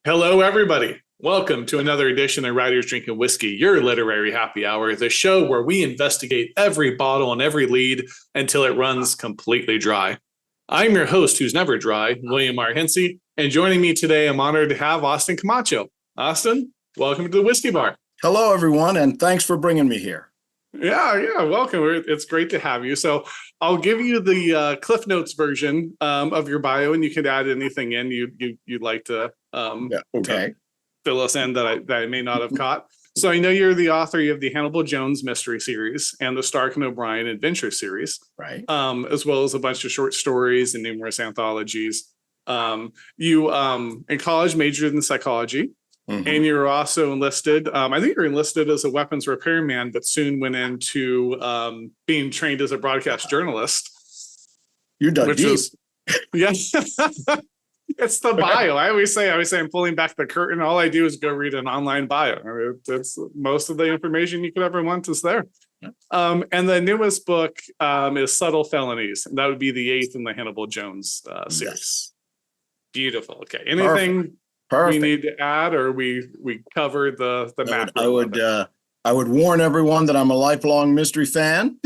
Hello, everybody. Welcome to another edition of Writers Drinking Whiskey, your literary happy hour, the show where we investigate every bottle and every lead until it runs completely dry. I'm your host, who's never dry, William R. Hincy, and joining me today, I'm honored to have Austin Camacho. Austin, welcome to the Whiskey Bar. Hello, everyone, and thanks for bringing me here. Yeah, welcome. It's great to have you. So I'll give you the Cliff Notes version of your bio, and you can add anything in you'd like to. To fill us in that I may not have caught. So I know you're the author of the Hannibal Jones Mystery Series and the Stark and O'Brien Adventure Series, right? As well as a bunch of short stories and numerous anthologies. You in college majored in psychology, and you're also enlisted. I think you're enlisted as a weapons repairman, but soon went into being trained as a broadcast journalist. You done deep. Yes. It's the bio. I always say I'm pulling back the curtain. All I do is go read an online bio. I mean, it's most of the information you could ever want is there. And the newest book is Subtle Felonies. And that would be the 8th in the Hannibal Jones series. Yes. Beautiful. Okay. Anything Perfect. we need to add, or we covered the map? I would warn everyone that I'm a lifelong mystery fan.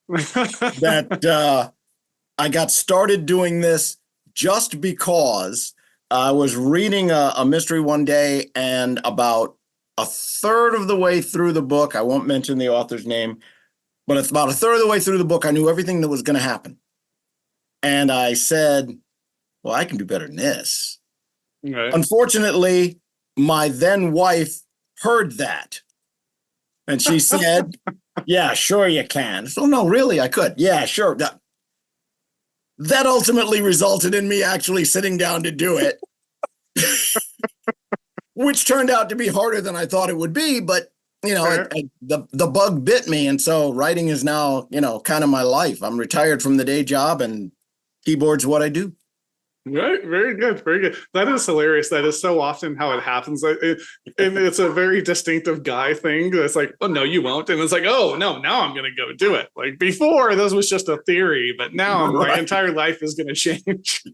That I got started doing this just because I was reading a mystery one day, and about a third of the way through the book, I won't mention the author's name, but it's about a third of the way through the book, I knew everything that was going to happen. And I said, well, I can do better than this. Right. Unfortunately, my then wife heard that. And she said, yeah, sure you can. So no, really, I could. Yeah, sure. That ultimately resulted in me actually sitting down to do it, which turned out to be harder than I thought it would be. But, the bug bit me. And so writing is now, kind of my life. I'm retired from the day job, and keyboard's what I do. Right. Very good. Very good. That is hilarious. That is so often how it happens. And it's a very distinctive guy thing. It's like, oh, no, you won't. And it's like, oh, no, now I'm going to go do it. Like before, this was just a theory, but now my entire life is going to change.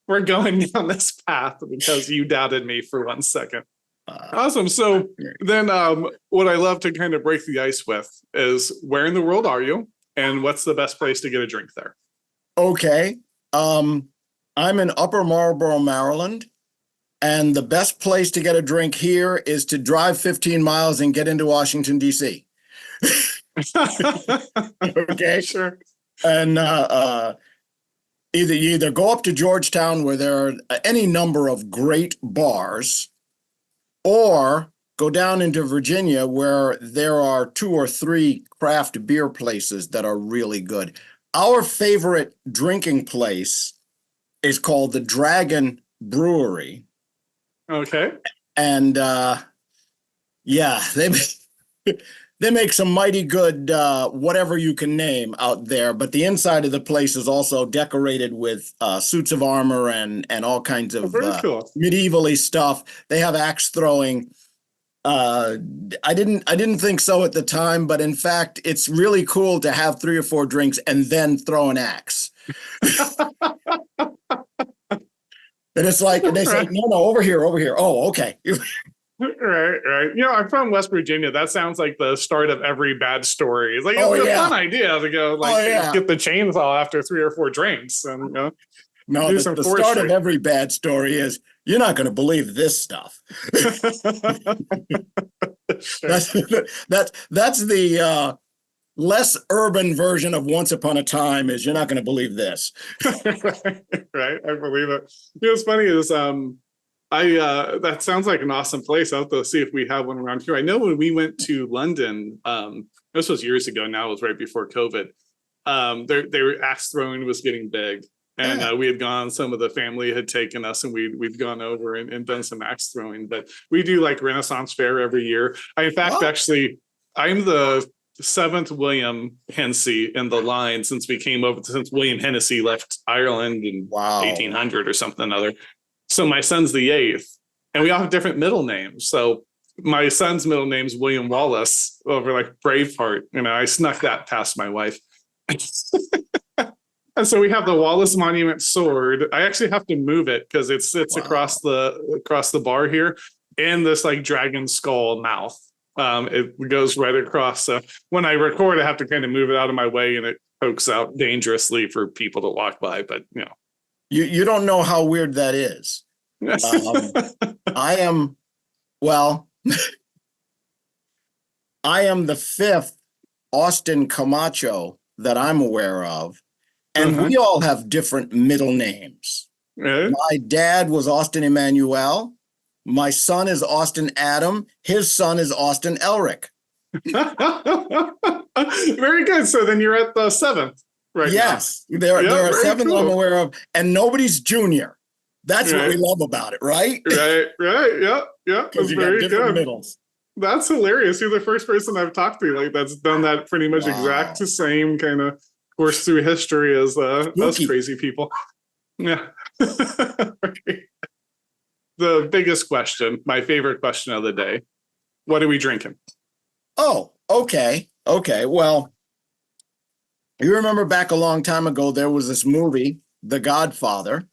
We're going down this path because you doubted me for 1 second. Awesome. So then what I love to kind of break the ice with is, where in the world are you? And what's the best place to get a drink there? Okay. I'm in Upper Marlboro, Maryland, and the best place to get a drink here is to drive 15 miles and get into Washington, D.C. Okay, sure. And either go up to Georgetown, where there are any number of great bars, or go down into Virginia, where there are 2 or 3 craft beer places that are really good. Our favorite drinking place is called the Dragon Brewery. Okay. And they make some mighty good whatever you can name out there. But the inside of the place is also decorated with suits of armor and all kinds of cool. medievally stuff. They have axe throwing. I didn't think so at the time, but in fact, it's really cool to have 3 or 4 drinks and then throw an axe. And it's like, they say, no, over here. Oh, okay. Right. I'm from West Virginia. That sounds like the start of every bad story. It's like, it's a fun idea to go get the chainsaw after 3 or 4 drinks. And no, the start of every bad story is, you're not going to believe this stuff. That's the less urban version of Once Upon a Time, is you're not going to believe this. Right. I believe it. What's funny is that sounds like an awesome place. I'll have to see if we have one around here. I know when we went to London, this was years ago now, it was right before COVID. They were axe throwing was getting big. And we had gone, some of the family had taken us, and we'd gone over and done some axe throwing. But we do like Renaissance Fair every year. Actually, I'm the 7th William Hincy in the line since William Hennessy left Ireland in 1800 or something or other. So my son's the 8th, and we all have different middle names. So my son's middle name's William Wallace, over like Braveheart. I snuck that past my wife. And so we have the Wallace Monument sword. I actually have to move it because it sits across the bar here in this like dragon skull mouth. It goes right across. So when I record, I have to kind of move it out of my way, and it pokes out dangerously for people to walk by. But you don't know how weird that is. I am the fifth Austin Camacho that I'm aware of, and we all have different middle names. Right. My dad was Austin Emmanuel. My son is Austin Adam. His son is Austin Elric. Very good. So then you're at the seventh, right? Yes, there are seven cool. that I'm aware of, and nobody's junior. That's what we love about it, right? Right. Yeah. Because you got different middles. That's hilarious. You're the first person I've talked to that's done that pretty much exact same kind of course through history as us crazy people. Yeah. The biggest question, my favorite question of the day. What are we drinking? Oh, okay. Well, you remember back a long time ago, there was this movie, The Godfather,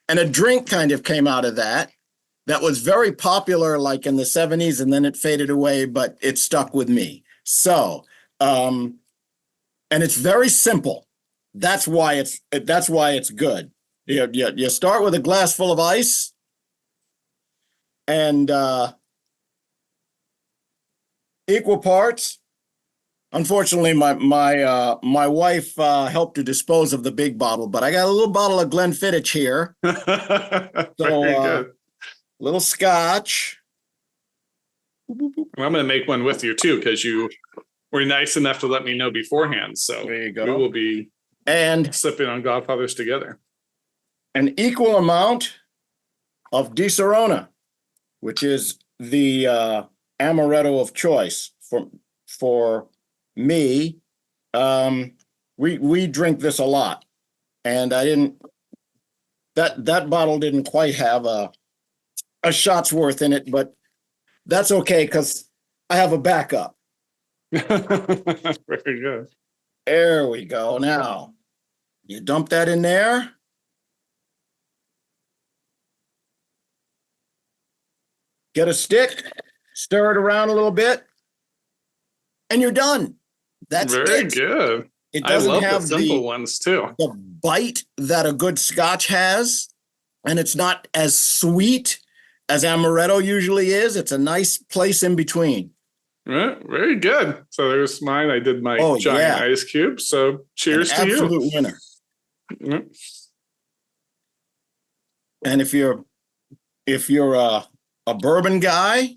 and a drink kind of came out of that was very popular like in the 70s, and then it faded away, but it stuck with me. So, and it's very simple. That's why it's good. You start with a glass full of ice, and equal parts. Unfortunately, my wife helped to dispose of the big bottle, but I got a little bottle of Glenfiddich here. So little scotch. I'm going to make one with you too, because you were nice enough to let me know beforehand. So there you go. We will be sipping on Godfathers together. An equal amount of Di Serrano, which is the amaretto of choice for me. We drink this a lot, and I didn't. That bottle didn't quite have a shot's worth in it, but that's okay because I have a backup. Very good. There we go. Now you dump that in there. Get a stick, stir it around a little bit, and you're done. That's very good. It doesn't have the simple ones too. The bite that a good scotch has, and it's not as sweet as amaretto usually is. It's a nice place in between. Right, very good. So there's mine. I did my giant ice cube. So cheers to you. Absolute winner. Mm-hmm. And if you're a bourbon guy,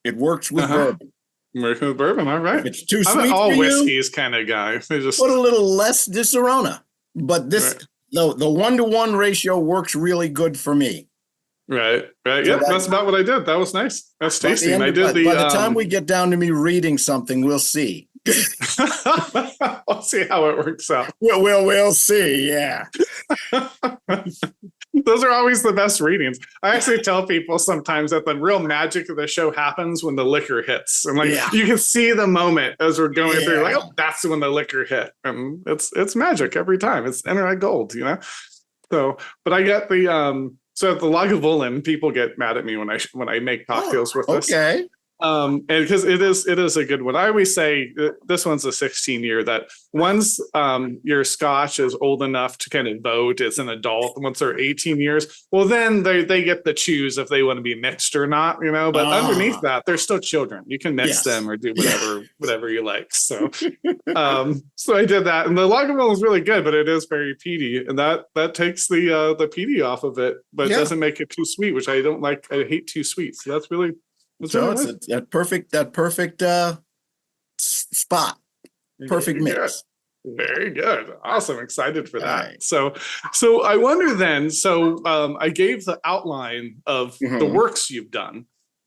it works with bourbon. Working with bourbon, all right. If it's too sweet I'm an all for whiskeys kind of guy. They just put a little less Di Serrano. But this the 1-to-1 ratio works really good for me. Right. Yeah, that's about what I did. That was nice. That's tasty. And I did by the time we get down to me reading something, we'll see. I'll see how it works out. We'll see. Yeah. Those are always the best readings. I actually tell people sometimes that the real magic of the show happens when the liquor hits. And you can see the moment as we're going through, like, oh, that's when the liquor hit. And it's magic every time. It's internet gold, So, but I get the so at the Lagavulin, people get mad at me when I make cocktails with this. Okay. And because it is a good one. I always say this one's a 16-year, that once your scotch is old enough to kind of vote as an adult, once they're 18 years, well, then they get to choose if they want to be mixed or not, but underneath that, they're still children. You can mix them or do whatever you like. So so I did that, and the Lagavulin is really good, but it is very peaty, and that takes the peaty off of it, but it doesn't make it too sweet, which I don't like. I hate too sweet. So that's really So it's that perfect spot, perfect mix. Very good, awesome, excited for that. Right. So I wonder then. So I gave the outline of the works you've done,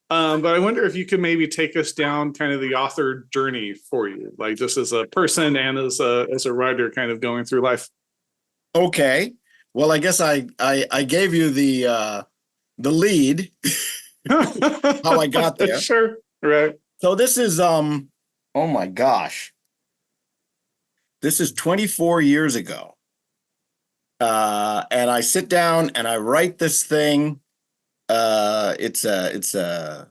but I wonder if you could maybe take us down kind of the author journey for you, like just as a person and as a writer, kind of going through life. Okay. Well, I guess I gave you the lead. How I got there. Sure. Right. So this is oh my gosh. This is 24 years ago. And I sit down and I write this thing. It's a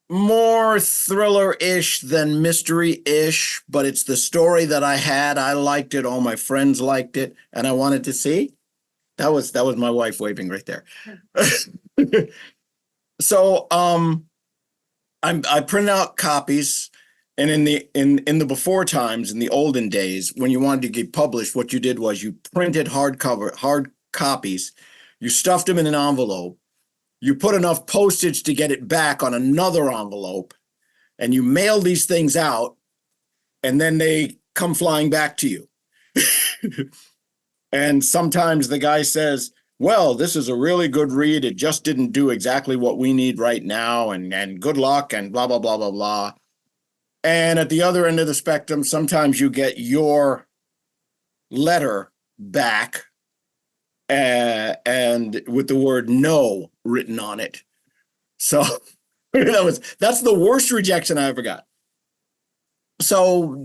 more thriller-ish than mystery-ish, but it's the story that I had. I liked it. All my friends liked it, and I wanted to see. That was my wife waving right there. So I print out copies, and in the before times, in the olden days, when you wanted to get published, what you did was you printed hard copies, you stuffed them in an envelope, you put enough postage to get it back on another envelope, and you mail these things out, and then they come flying back to you. And sometimes the guy says, well, this is a really good read. It just didn't do exactly what we need right now, and good luck, and blah, blah, blah, blah, blah. And at the other end of the spectrum, sometimes you get your letter back and with the word no written on it. So that's the worst rejection I ever got. So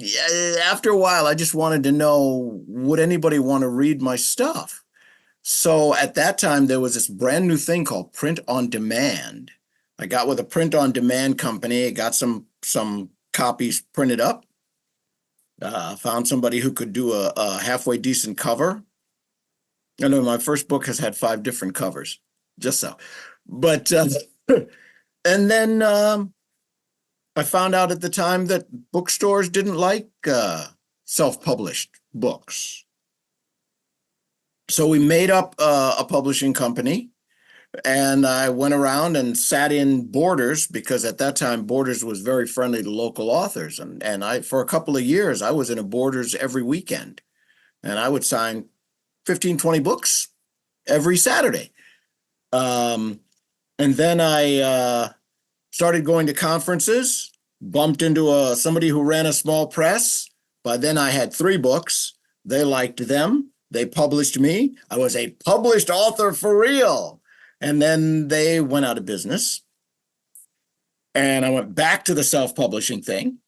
after a while, I just wanted to know, would anybody want to read my stuff? So at that time, there was this brand new thing called print on demand. I got with a print on demand company, got some copies printed up, found somebody who could do a halfway decent cover. I know my first book has had 5 different covers, just so. But, and then I found out at the time that bookstores didn't like self-published books. So we made up a publishing company, and I went around and sat in Borders, because at that time Borders was very friendly to local authors. And I, for a couple of years, I was in a Borders every weekend, and I would sign 15, 20 books every Saturday. And then I started going to conferences, bumped into somebody who ran a small press. By then I had 3 books. They liked them. They published me. I was a published author for real. And then they went out of business. And I went back to the self-publishing thing.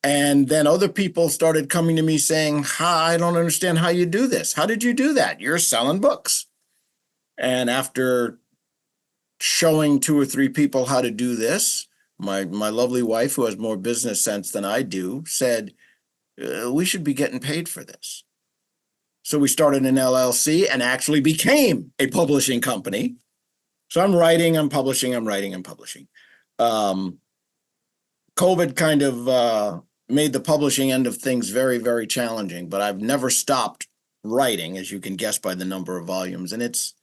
And then other people started coming to me saying, I don't understand how you do this. How did you do that? You're selling books. And after showing 2 or 3 people how to do this, my lovely wife, who has more business sense than I do, said, we should be getting paid for this. So we started an LLC and actually became a publishing company. So I'm writing, I'm publishing, I'm writing, I'm publishing. COVID kind of made the publishing end of things very, very challenging, but I've never stopped writing, as you can guess by the number of volumes. And it's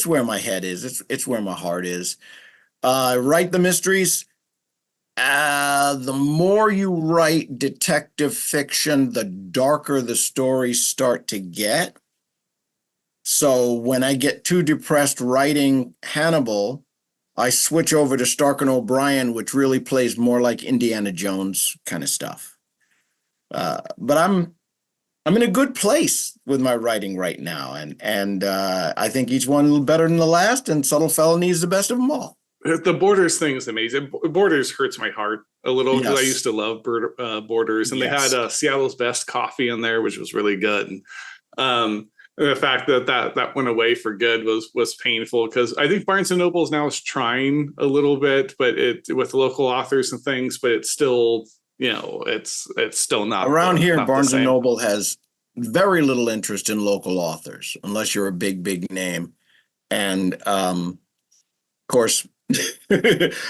where my head is. It's where my heart is. I write the mysteries. The more you write detective fiction, the darker the stories start to get. So when I get too depressed writing Hannibal, I switch over to Stark and O'Brien, which really plays more like Indiana Jones kind of stuff. But I'm in a good place with my writing right now, and I think each one a little better than the last, and Subtle Felonies is the best of them all. The Borders thing is amazing. Borders hurts my heart a little, because Yes. I used to love Borders, and Yes. they had Seattle's Best coffee in there, which was really good. And the fact that went away for good was painful, because I think Barnes and Noble now is trying a little bit, but with local authors and things, but it's still, it's still not around here. not Barnes and Noble has very little interest in local authors unless you're a big name, and of course.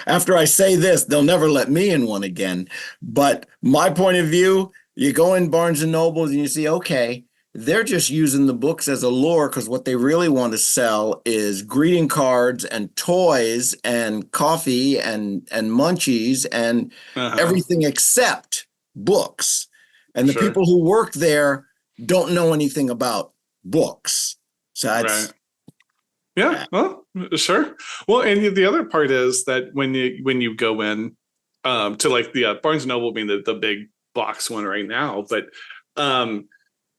After I say this, they'll never let me in one again. But my point of view, you go in Barnes and Nobles and you see, okay, they're just using the books as a lure, because what they really want to sell is greeting cards and toys and coffee and munchies and everything except books. And the people who work there don't know anything about books. So that's Yeah, well, sure. Well, and the other part is that when you go in to like the Barnes and Noble being the big box one right now, but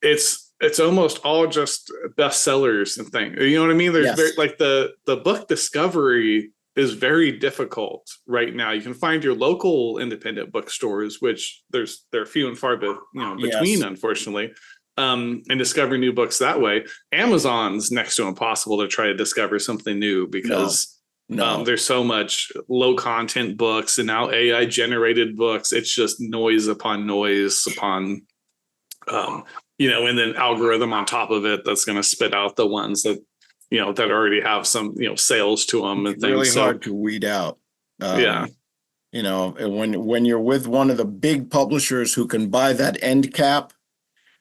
it's almost all just bestsellers and things. You know what I mean? There's very, like the book discovery is very difficult right now. You can find your local independent bookstores, which they're few and far between, unfortunately. and discover new books that way. Amazon's next to impossible to try to discover something new because there's so much low content books and now AI generated books. It's just noise upon noise upon, and then algorithm on top of it that's going to spit out the ones that, that already have some, sales to them and things. Really hard to weed out. Yeah. When you're with one of the big publishers who can buy that end cap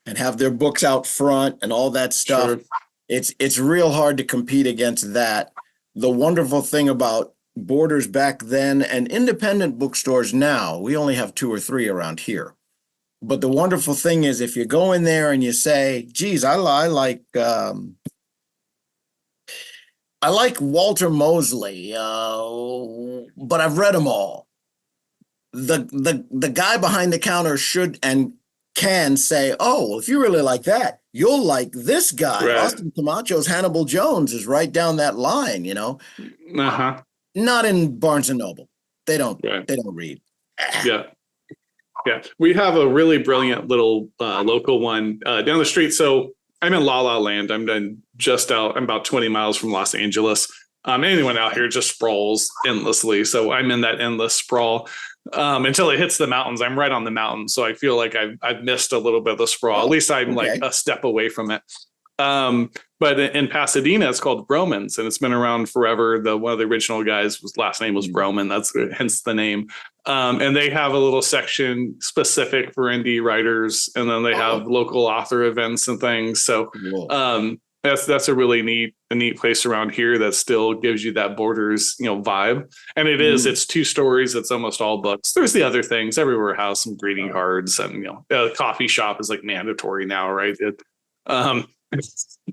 and have their books out front and all that stuff, Sure. it's real hard to compete against that. The wonderful thing about Borders back then and independent bookstores now, we only have 2 or 3 around here. But the wonderful thing is if you go in there and you say, geez, I like Walter Mosley, but I've read them all. The guy behind the counter should and can say, oh, if you really like that, you'll like this guy. Right. Austin Camacho's Hannibal Jones is right down that line, Uh-huh. Not in Barnes and Noble. They don't read. Yeah. We have a really brilliant little local one down the street. So I'm in La La Land. I'm about 20 miles from Los Angeles. Anyone out here just sprawls endlessly. So I'm in that endless sprawl until it hits the mountains. I'm right on the mountain. So I feel like I've missed a little bit of the sprawl. At least I'm like a step away from it. But in Pasadena, it's called Broman's, and it's been around forever. One of the original guys, his last name was Broman. That's hence the name. And they have a little section specific for indie writers, and then they have local author events and things. So that's a really neat place around here that still gives you that Borders, vibe. And it's 2 stories. It's almost all books. There's the other things. Everywhere has some greeting cards, and a coffee shop is like mandatory now, right?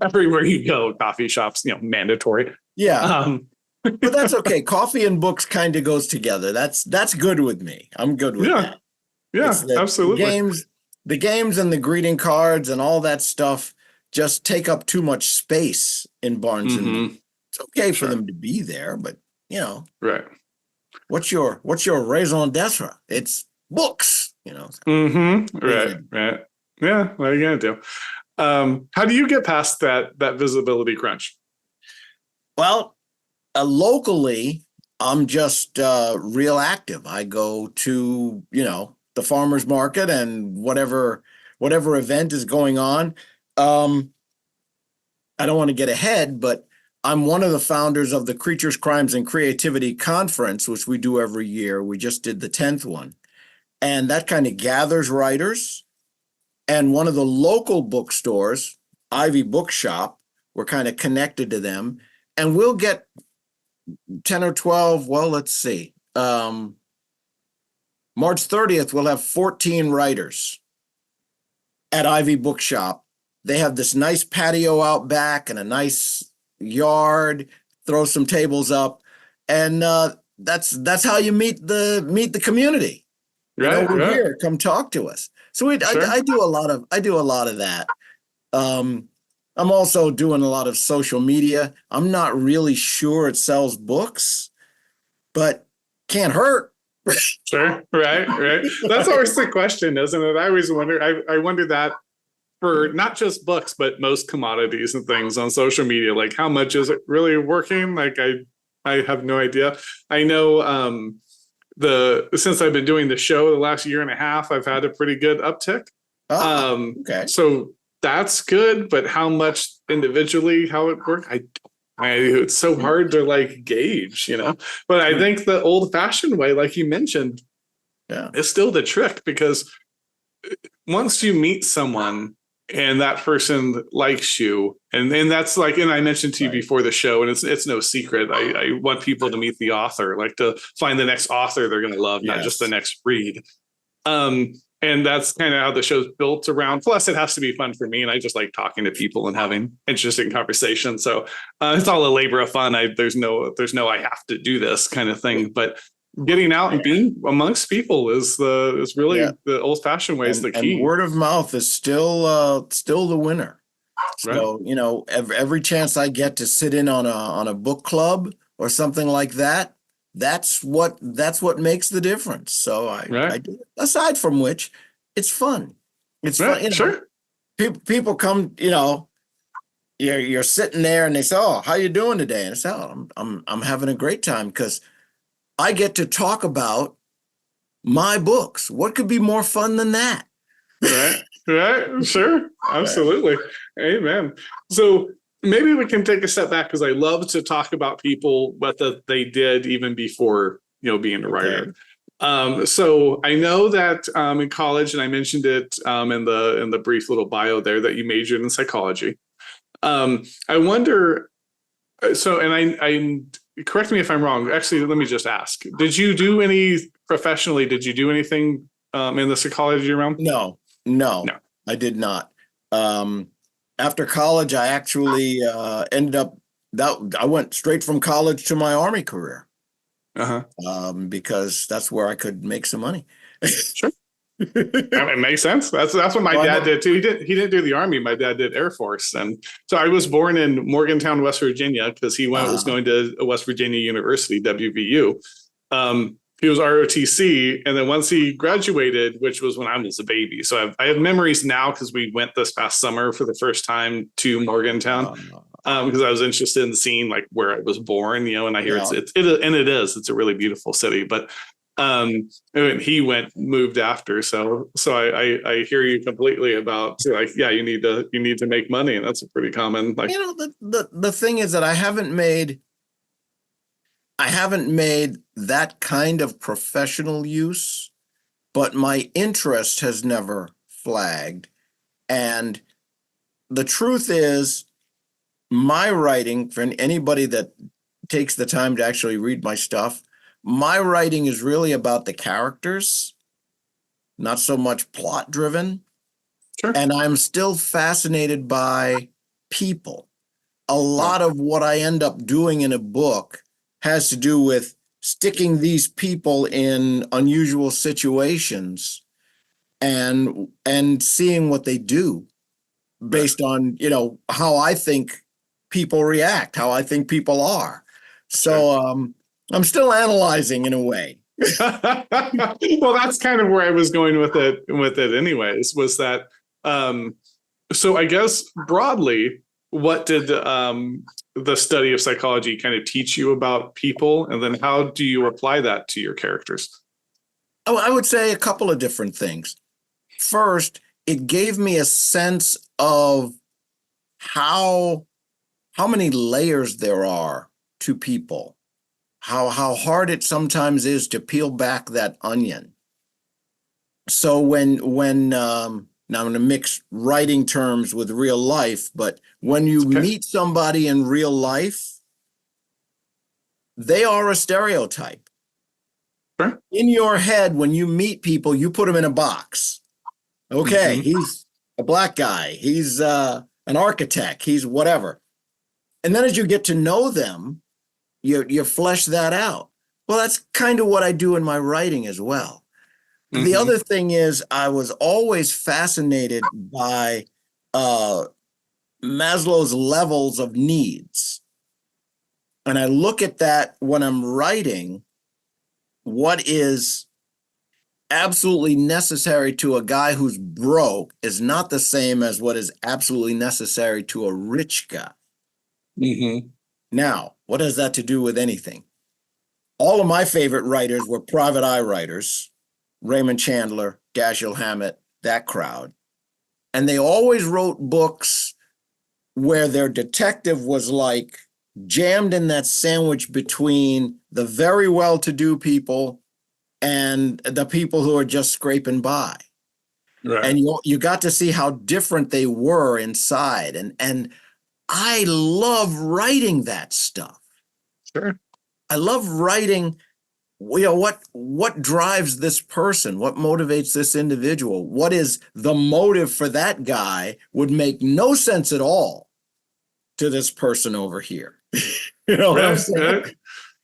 Everywhere you go, coffee shops, mandatory. Yeah. But that's okay. Coffee and books kind of goes together. That's good with me. I'm good with that. Yeah, absolutely. The games and the greeting cards and all that stuff just take up too much space in Barnes and Noble. It's okay for them to be there, but right. What's your raison d'etre? It's books, Right. Yeah. What are you gonna do? How do you get past that visibility crunch? Well, locally, I'm just real active. I go to, the farmer's market and whatever event is going on. I don't want to get ahead, but I'm one of the founders of the Creatures, Crimes, and Creativity Conference, which we do every year. We just did the 10th one. And that kind of gathers writers. And one of the local bookstores, Ivy Bookshop, we're kind of connected to them. And we'll get 10 or 12, well, let's see. March 30th, we'll have 14 writers at Ivy Bookshop. They have this nice patio out back and a nice yard, throw some tables up. And that's how you meet the community. Right, we're here, come talk to us. So I do a lot of that. I'm also doing a lot of social media. I'm not really sure it sells books, but can't hurt. Sure. Right. That's always the question, isn't it? I always wonder, I wonder that for not just books, but most commodities and things on social media, like how much is it really working? Like I have no idea. I know, since I've been doing the show the last year and a half, I've had a pretty good uptick. Okay. So that's good, but how much individually, how it works, it's so hard to gauge, but I think the old fashioned way, like you mentioned, is still the trick, because once you meet someone and that person likes you, and that's and I mentioned to you before the show, and it's no secret, I want people to meet the author, to find the next author they're going to love, not just the next read. And that's kind of how the show's built around. Plus, it has to be fun for me, and I just like talking to people and having interesting conversations. So it's all a labor of fun. There's no I have to do this kind of thing. But getting out and being amongst people is really the old fashioned way is the key. And word of mouth is still the winner. So every chance I get to sit in on a book club or something like that, that's what makes the difference. So I do it. Aside from which, it's fun. It's fun. Sure. people come, you're sitting there and they say, "Oh, how you doing today?" And I say, "Oh, I'm having a great time because I get to talk about my books. What could be more fun than that?" Right. Sure. Absolutely. Amen. So maybe we can take a step back because I love to talk about people, what they did even before, being a writer. So I know that in college, and I mentioned it in the brief little bio there, that you majored in psychology. I wonder, and I correct me if I'm wrong. Actually, let me just ask: did you do professionally? Did you do anything in the psychology realm? No, I did not. After college, I actually ended up I went straight from college to my Army career. Because that's where I could make some money. Sure. It makes sense. That's what my dad did too. He didn't do the Army. My dad did Air Force, and so I was born in Morgantown, West Virginia, because he was going to West Virginia University, WVU. He was ROTC, and then once he graduated, which was when I was a baby, so I have memories now because we went this past summer for the first time to Morgantown because I was interested in seeing like where I was born, and I hear it's a really beautiful city, but he moved after, so I hear you completely about like, you need to make money, and that's a pretty common, like, the thing is that I haven't made that kind of professional use, but my interest has never flagged. And the truth is, my writing, for anybody that takes the time to actually read my stuff, my writing is really about the characters, not so much plot driven. Sure. And I'm still fascinated by people. A lot of what I end up doing in a book has to do with sticking these people in unusual situations and seeing what they do based on, how I think people react, how I think people are. So I'm still analyzing in a way. Well, that's kind of where I was going with it anyways, was that so I guess broadly, what did the study of psychology kind of teach you about people, and then how do you apply that to your characters? Oh, I would say a couple of different things. First, it gave me a sense of how many layers there are to people, how hard it sometimes is to peel back that onion. So when now I'm going to mix writing terms with real life, but when you meet somebody in real life, they are a stereotype. Sure. In your head, when you meet people, you put them in a box. Okay, he's a black guy. He's an architect. He's whatever. And then as you get to know them, you flesh that out. Well, that's kind of what I do in my writing as well. The other thing is, I was always fascinated by Maslow's levels of needs. And I look at that when I'm writing. What is absolutely necessary to a guy who's broke is not the same as what is absolutely necessary to a rich guy. Now, what has that to do with anything? All of my favorite writers were private eye writers. Raymond Chandler, Dashiell Hammett, that crowd. And they always wrote books where their detective was like jammed in that sandwich between the very well-to-do people and the people who are just scraping by. Right. And you got to see how different they were inside. And I love writing that stuff. Sure. I love writing, what drives this person? What motivates this individual? What is the motive for that guy would make no sense at all to this person over here. What I'm saying? Right.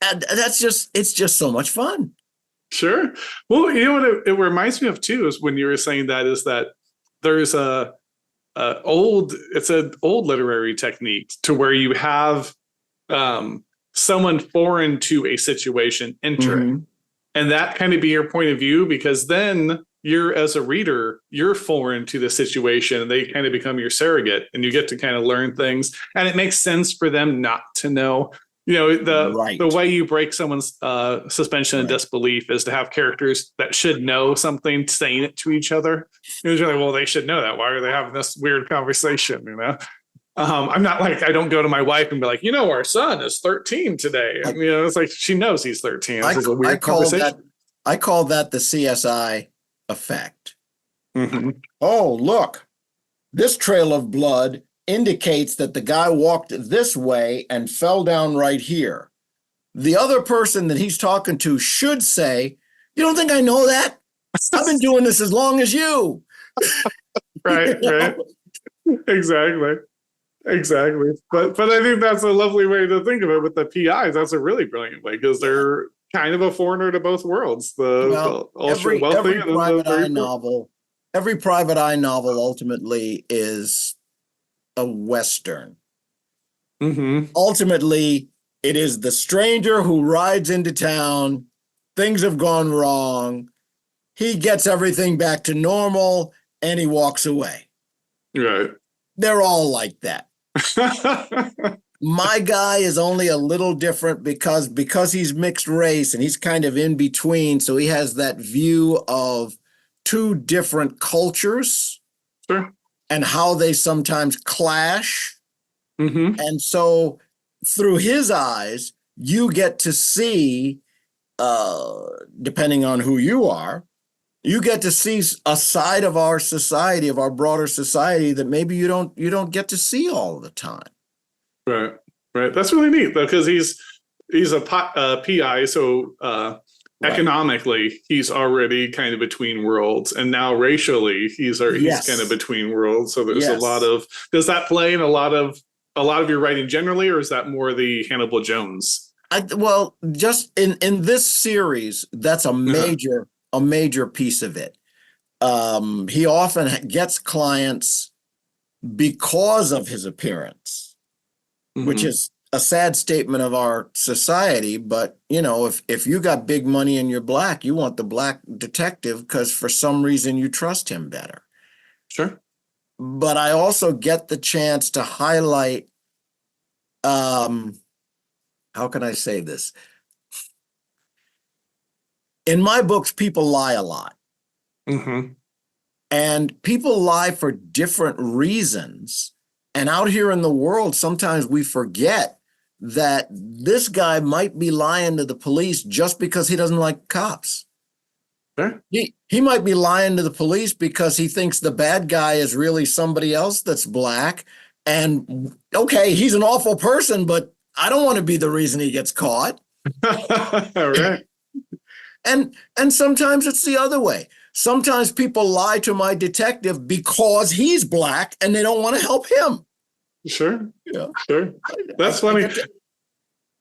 And it's just so much fun. Sure. Well, what it reminds me of too is when you were saying that is that there's it's an old literary technique to where you have someone foreign to a situation enter it. And that kind of be your point of view, because then you're, as a reader, you're foreign to the situation, and they kind of become your surrogate, and you get to kind of learn things, and it makes sense for them not to know. The way you break someone's suspension of disbelief is to have characters that should know something saying it to each other. And you're like, well, they should know that. Why are they having this weird conversation? I'm not like, I don't go to my wife and be like, our son is 13 today. It's like, she knows he's 13. This is a weird conversation. I call that the CSI effect. Mm-hmm. Oh, look, this trail of blood indicates that the guy walked this way and fell down right here. The other person that he's talking to should say, you don't think I know that? I've been doing this as long as you. Right. Exactly. But I think that's a lovely way to think of it with the PIs. That's a really brilliant way, because they're kind of a foreigner to both worlds. The ultra wealthy and private eye novel. Every private eye novel ultimately is a Western. Mm-hmm. Ultimately, it is the stranger who rides into town. Things have gone wrong. He gets everything back to normal and he walks away. Right. They're all like that. My guy is only a little different because he's mixed race and he's kind of in between. So he has that view of two different cultures. Sure. And how they sometimes clash. Mm-hmm. And so through his eyes, you get to see, depending on who you are, you get to see a side of our society, of our broader society, that maybe you don't get to see all the time. Right. That's really neat, though, because he's a PI, so economically he's already kind of between worlds, and now racially he's kind of between worlds. So there's a lot of, does that play in a lot of your writing generally, or is that more the Hannibal Jones? Just in this series, that's a major piece of it. He often gets clients because of his appearance, mm-hmm. which is a sad statement of our society. But, if you got big money and you're black, you want the black detective because for some reason you trust him better. Sure. But I also get the chance to highlight, how can I say this? In my books, people lie a lot. Mm-hmm. And people lie for different reasons. And out here in the world, sometimes we forget that this guy might be lying to the police just because he doesn't like cops. Sure. He might be lying to the police because he thinks the bad guy is really somebody else that's black. And okay, he's an awful person, but I don't want to be the reason he gets caught. All right. And sometimes it's the other way. Sometimes people lie to my detective because he's black and they don't want to help him. Sure. Yeah. Sure. That's funny.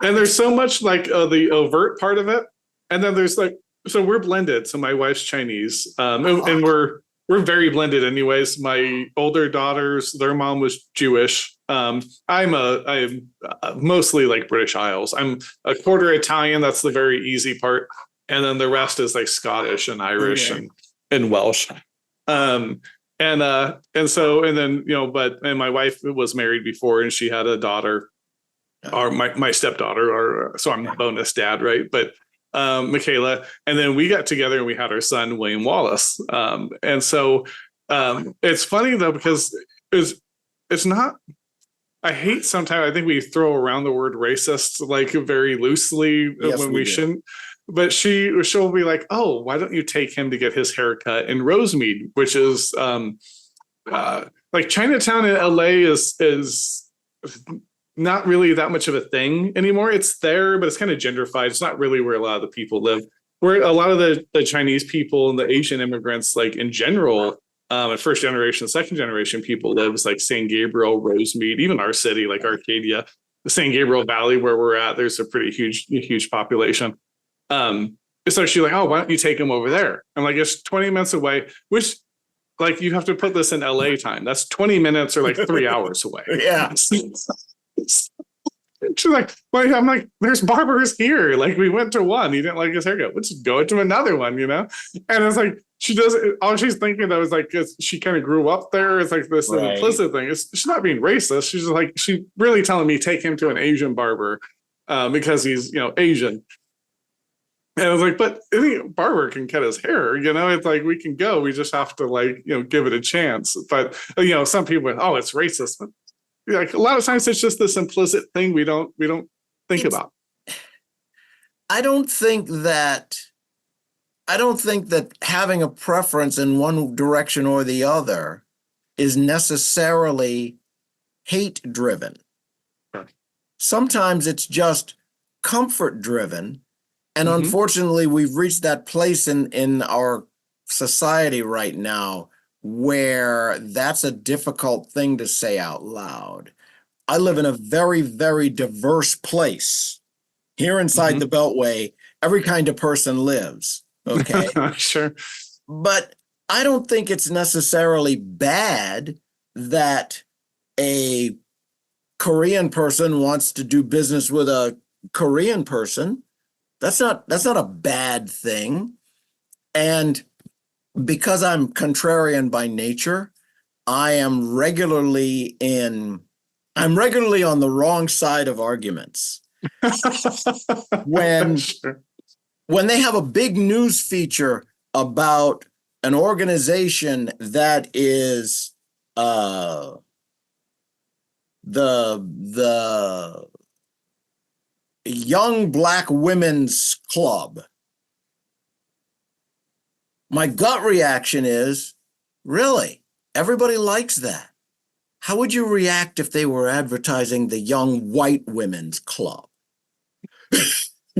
And there's so much like the overt part of it. And then there's like, so we're blended. So my wife's Chinese, and we're very blended anyways. My older daughters, their mom was Jewish. I am mostly like British Isles. I'm a quarter Italian. That's the very easy part. And then the rest is like Scottish and Irish and Welsh. And then, but my wife was married before and she had a daughter, or my stepdaughter, or so I'm a bonus dad, right? But Michaela, and then we got together and we had our son, William Wallace. And so it's funny though, because it's not, I hate sometimes, I think we throw around the word racist like very lousely when we shouldn't. But she'll be like, oh, why don't you take him to get his haircut in Rosemead, which is like Chinatown in LA is not really that much of a thing anymore. It's there, but it's kind of gentrified. It's not really where a lot of the people live. Where a lot of the Chinese people and the Asian immigrants, like in general, first generation, second generation people live, is like San Gabriel, Rosemead, even our city, like Arcadia, the San Gabriel Valley where we're at, there's a pretty huge population. So she's like, oh, why don't you take him over there? I'm like, it's 20 minutes away, which like you have to put this in LA time. That's 20 minutes or like 3 hours away. Yeah. She's like, well, I'm like, there's barbers here. Like we went to one, he didn't like his haircut. Let's just go to another one, And it's like, she doesn't. All she's thinking though is like, 'cause she kind of grew up there. It's like this Right. implicit thing. She's not being racist. She's just like, she really telling me take him to an Asian barber because he's Asian. And I was like, but any barber can cut his hair. It's like we can go. We just have to like give it a chance. But some people, oh, it's racist. But, like a lot of times, it's just this implicit thing we don't think about. I don't think that having a preference in one direction or the other is necessarily hate driven. Sure. Sometimes it's just comfort driven. And Mm-hmm. unfortunately, we've reached that place in our society right now where that's a difficult thing to say out loud. I live in a very, very diverse place. Here inside Mm-hmm. the Beltway, every kind of person lives. Okay. Sure. But I don't think it's necessarily bad that a Korean person wants to do business with a Korean person. That's not a bad thing. And because I'm contrarian by nature, I'm regularly on the wrong side of arguments. When Sure. when they have a big news feature about an organization that is the Young Black Women's Club, my gut reaction is, really? Everybody likes that. How would you react if they were advertising the Young White Women's Club?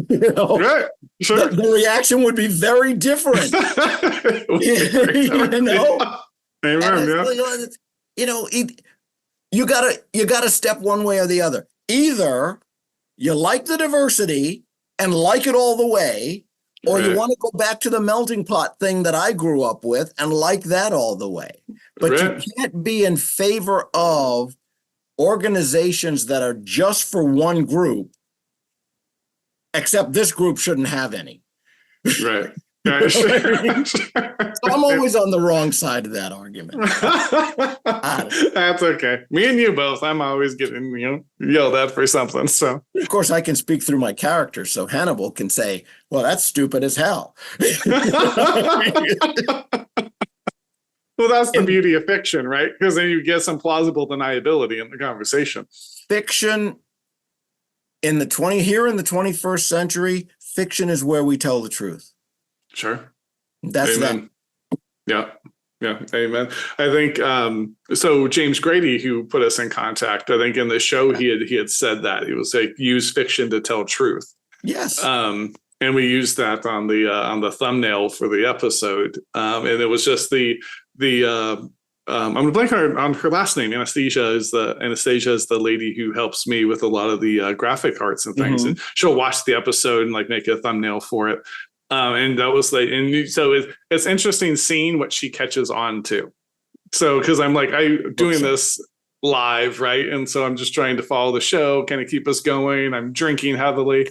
Right. Sure. The reaction would be very different. Amen. You gotta step one way or the other. Either you like the diversity and like it all the way, or you want to go back to the melting pot thing that I grew up with and like that all the way. But you can't be in favor of organizations that are just for one group, except this group shouldn't have any. Right. Right. So I'm always on the wrong side of that argument. That's okay. Me and you both. I'm always getting yelled at for something. So of course I can speak through my character, so Hannibal can say, "Well, that's stupid as hell." Well, that's the beauty of fiction, right? Because then you get some plausible deniability in the conversation. Fiction in the 21st century, fiction is where we tell the truth. Sure. That's Amen. Yeah. Yeah. Amen. I think so James Grady, who put us in contact, I think in the show he had said that. He was like, use fiction to tell truth. Yes. And we used that on the thumbnail for the episode. And it was just I'm gonna blank on her last name. Anastasia is the lady who helps me with a lot of the graphic arts and things. Mm-hmm. And she'll watch the episode and like make a thumbnail for it. And that was like, and so it's interesting seeing what she catches on to. So, because I'm like, I'm doing this live, right? And so I'm just trying to follow the show, kind of keep us going. I'm drinking heavily.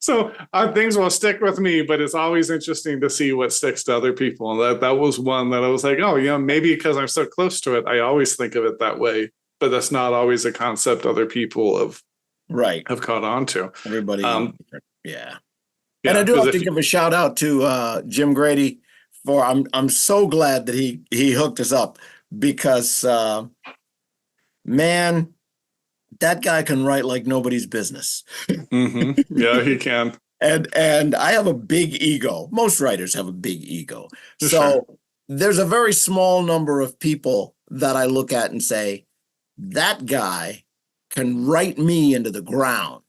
So things will stick with me, but it's always interesting to see what sticks to other people. And that was one that I was like, oh, maybe because I'm so close to it, I always think of it that way. But that's not always a concept other people have caught on to. Everybody, yeah. Yeah, and I do have to give a shout out to Jim Grady for I'm so glad that he hooked us up, because man, that guy can write like nobody's business. Mm-hmm. Yeah, he can. And I have a big ego. Most writers have a big ego. So there's a very small number of people that I look at and say, that guy can write me into the ground.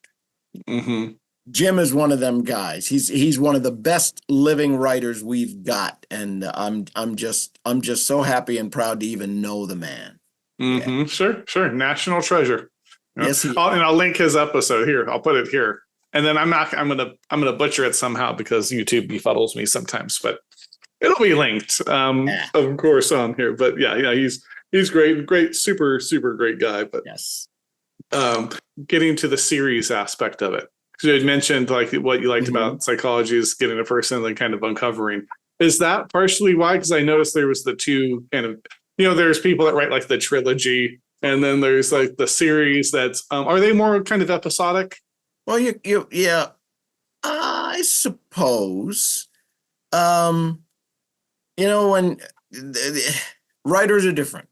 Mm-hmm. Jim is one of them guys. He's one of the best living writers we've got, and I'm just so happy and proud to even know the man. Mm-hmm. Yeah. Sure. National treasure. Yes, I'll link his episode here. I'll put it here, and then I'm gonna butcher it somehow because YouTube befuddles me sometimes, but it'll be linked, of course, on here. But yeah, he's great, super great guy. But yes, getting to the series aspect of it. You had mentioned like what you liked about psychology is getting a person and then kind of uncovering. Is that partially why? Because I noticed there was the two kind of, there's people that write like the trilogy, and then there's like the series that's, are they more kind of episodic? Well, yeah, I suppose. When writers are different.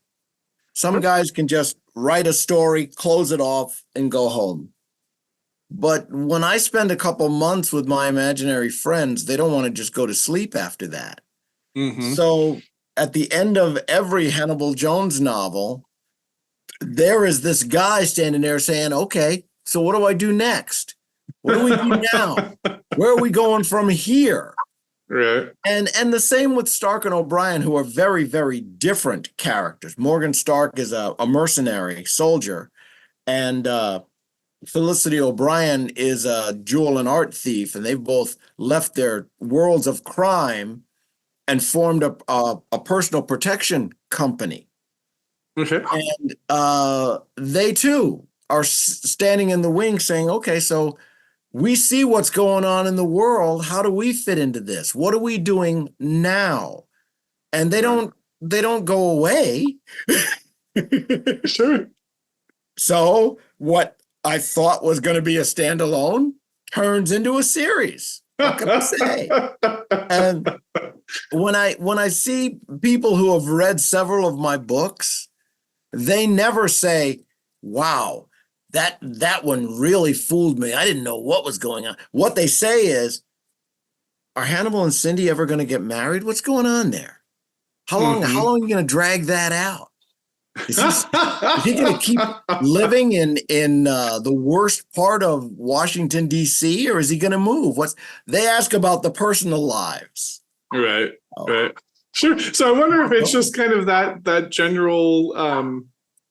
Some guys can just write a story, close it off, and go home. But when I spend a couple months with my imaginary friends, they don't want to just go to sleep after that. Mm-hmm. So at the end of every Hannibal Jones novel, there is this guy standing there saying, okay, so what do I do next? What do we do now? Where are we going from here? Right. And the same with Stark and O'Brien, who are very, very different characters. Morgan Stark is a mercenary soldier, and Felicity O'Brien is a jewel and art thief, and they've both left their worlds of crime and formed a personal protection company. Okay. And they too are standing in the wings saying, okay, so we see what's going on in the world. How do we fit into this? What are we doing now? And they don't go away. Sure. So what I thought was going to be a standalone turns into a series. What can I say? And when I see people who have read several of my books, they never say, wow, that one really fooled me. I didn't know what was going on. What they say is, are Hannibal and Cindy ever going to get married? What's going on there? How long are you going to drag that out? Is he going to keep living in the worst part of Washington, D.C., or is he going to move? They ask about the personal lives. Right. Right. Sure. So I wonder if it's just kind of that general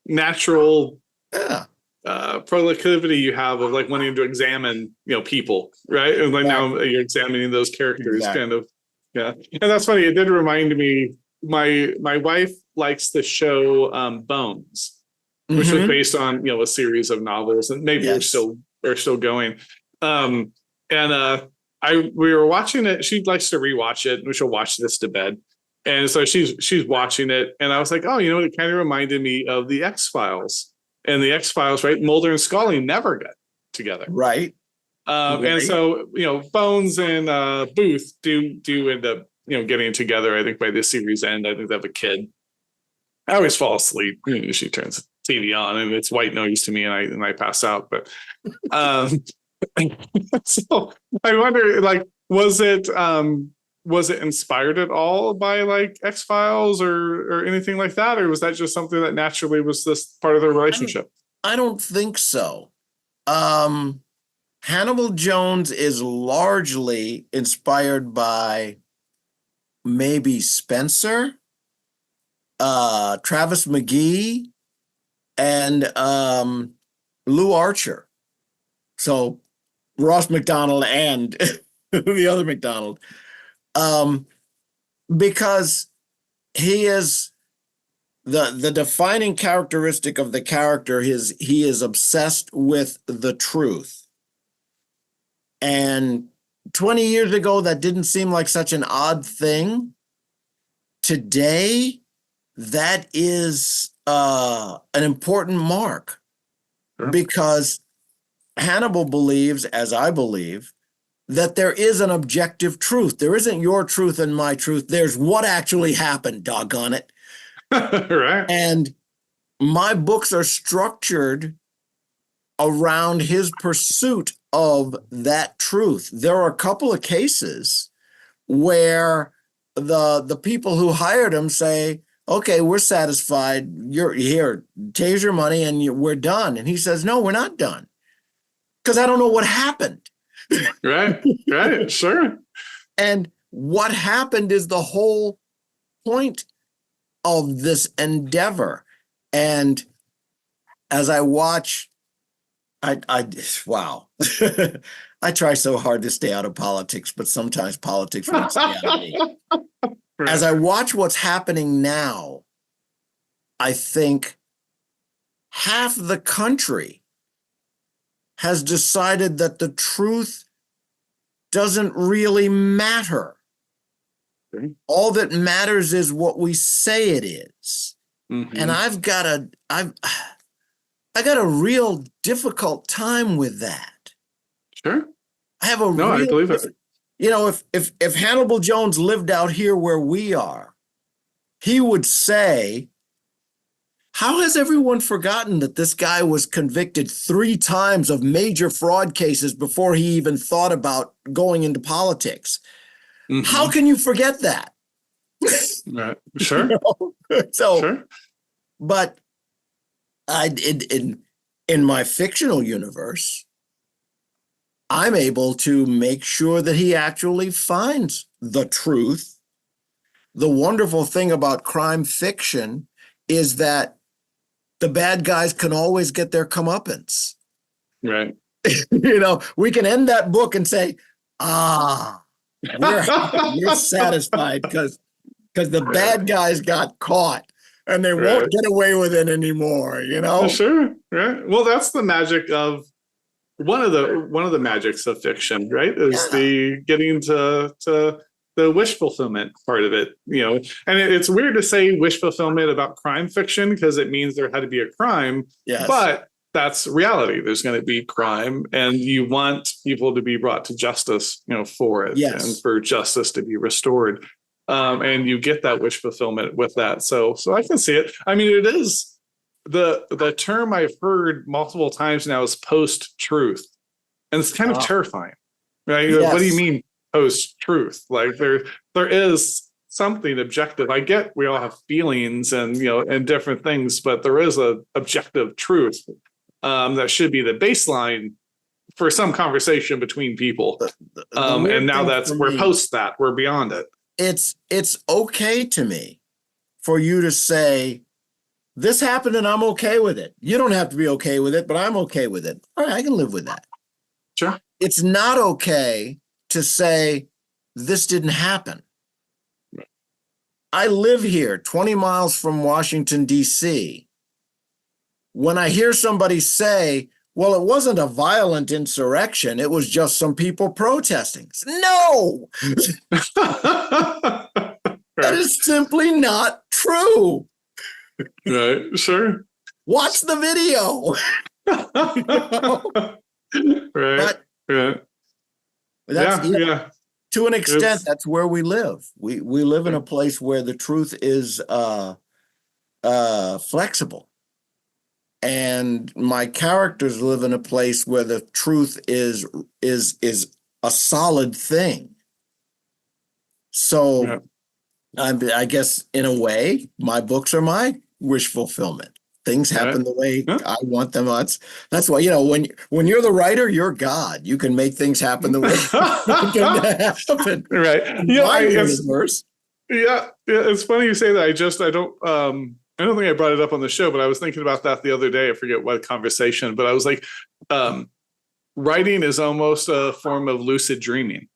natural proclivity you have of like wanting to examine, people, right? And like now you're examining those characters, kind of. Yeah. And that's funny. It did remind me, my wife likes the show Bones, which was based on a series of novels, and maybe they're still going. We were watching it. She likes to rewatch it, and she'll watch this to bed. And so she's watching it, and I was like, oh, it kind of reminded me of the X-Files. And the X-Files, right? Mulder and Scully never got together, right? And so Bones and Booth do end up getting together. I think by this series end, I think they have a kid. I always fall asleep. She turns the TV on, and it's white noise to me, and I pass out. But so I wonder, like, was it inspired at all by like X-Files or anything like that, or was that just something that naturally was this part of their relationship? I don't think so. Hannibal Jones is largely inspired by maybe Spencer, Travis McGee, and Lou Archer. So Ross McDonald and the other McDonald. Because he is the defining characteristic of the character is he is obsessed with the truth. And 20 years ago, that didn't seem like such an odd thing. Today, that is an important mark, because Hannibal believes, as I believe, that there is an objective truth. There isn't your truth and my truth. There's what actually happened, doggone it. Right. And my books are structured around his pursuit of that truth. There are a couple of cases where the people who hired him say, okay, we're satisfied. You're here, here's your money, and we're done. And he says, no, we're not done, because I don't know what happened. Right, sure. And what happened is the whole point of this endeavor. And as I watch, wow. I try so hard to stay out of politics, but sometimes politics won't stay out of me. Right. As I watch what's happening now, I think half the country has decided that the truth doesn't really matter. Okay. All that matters is what we say it is. Mm-hmm. And I got a real difficult time with that. Sure. I have a No, I believe it. You know, if Hannibal Jones lived out here where we are, he would say, how has everyone forgotten that this guy was convicted 3 times of major fraud cases before he even thought about going into politics? Mm-hmm. How can you forget that? Right. Sure. You know? So, sure. But in my fictional universe, I'm able to make sure that he actually finds the truth. The wonderful thing about crime fiction is that the bad guys can always get their comeuppance. Right. You know, we can end that book and say, we're satisfied because the bad guys got caught and they won't get away with it anymore, you know? Sure. Right. Well, that's the magic of one of the magics of fiction, right? Is the getting to the wish fulfillment part of it, you know. And it's weird to say wish fulfillment about crime fiction because it means there had to be a crime. Yes. But that's reality. There's going to be crime, and you want people to be brought to justice, you know, for it, and for justice to be restored. And you get that wish fulfillment with that. So I can see it. I mean, it is the term I've heard multiple times now is post-truth, and it's kind of terrifying, right? Yes. What do you mean post-truth? Like there is something objective. I get we all have feelings and, you know, and different things, but there is a objective truth that should be the baseline for some conversation between people. And now we're post that, we're beyond it. It's okay to me for you to say, this happened and I'm okay with it. You don't have to be okay with it, but I'm okay with it. All right, I can live with that. Sure. It's not okay to say, this didn't happen. Right. I live here 20 miles from Washington, D.C. When I hear somebody say, well, it wasn't a violent insurrection, it was just some people protesting. No! That is simply not true. Right, sure. Watch the video. Right. That's, to an extent, that's where we live. We live in a place where the truth is flexible. And my characters live in a place where the truth is a solid thing. So I guess in a way, my books are my wish fulfillment. Things happen the way I want them. That's why, you know, when you're the writer, you're God. You can make things happen the way they happen. Right. Yeah, it's funny you say that. I don't think I brought it up on the show, but I was thinking about that the other day. I forget what conversation, but I was like, writing is almost a form of lucid dreaming.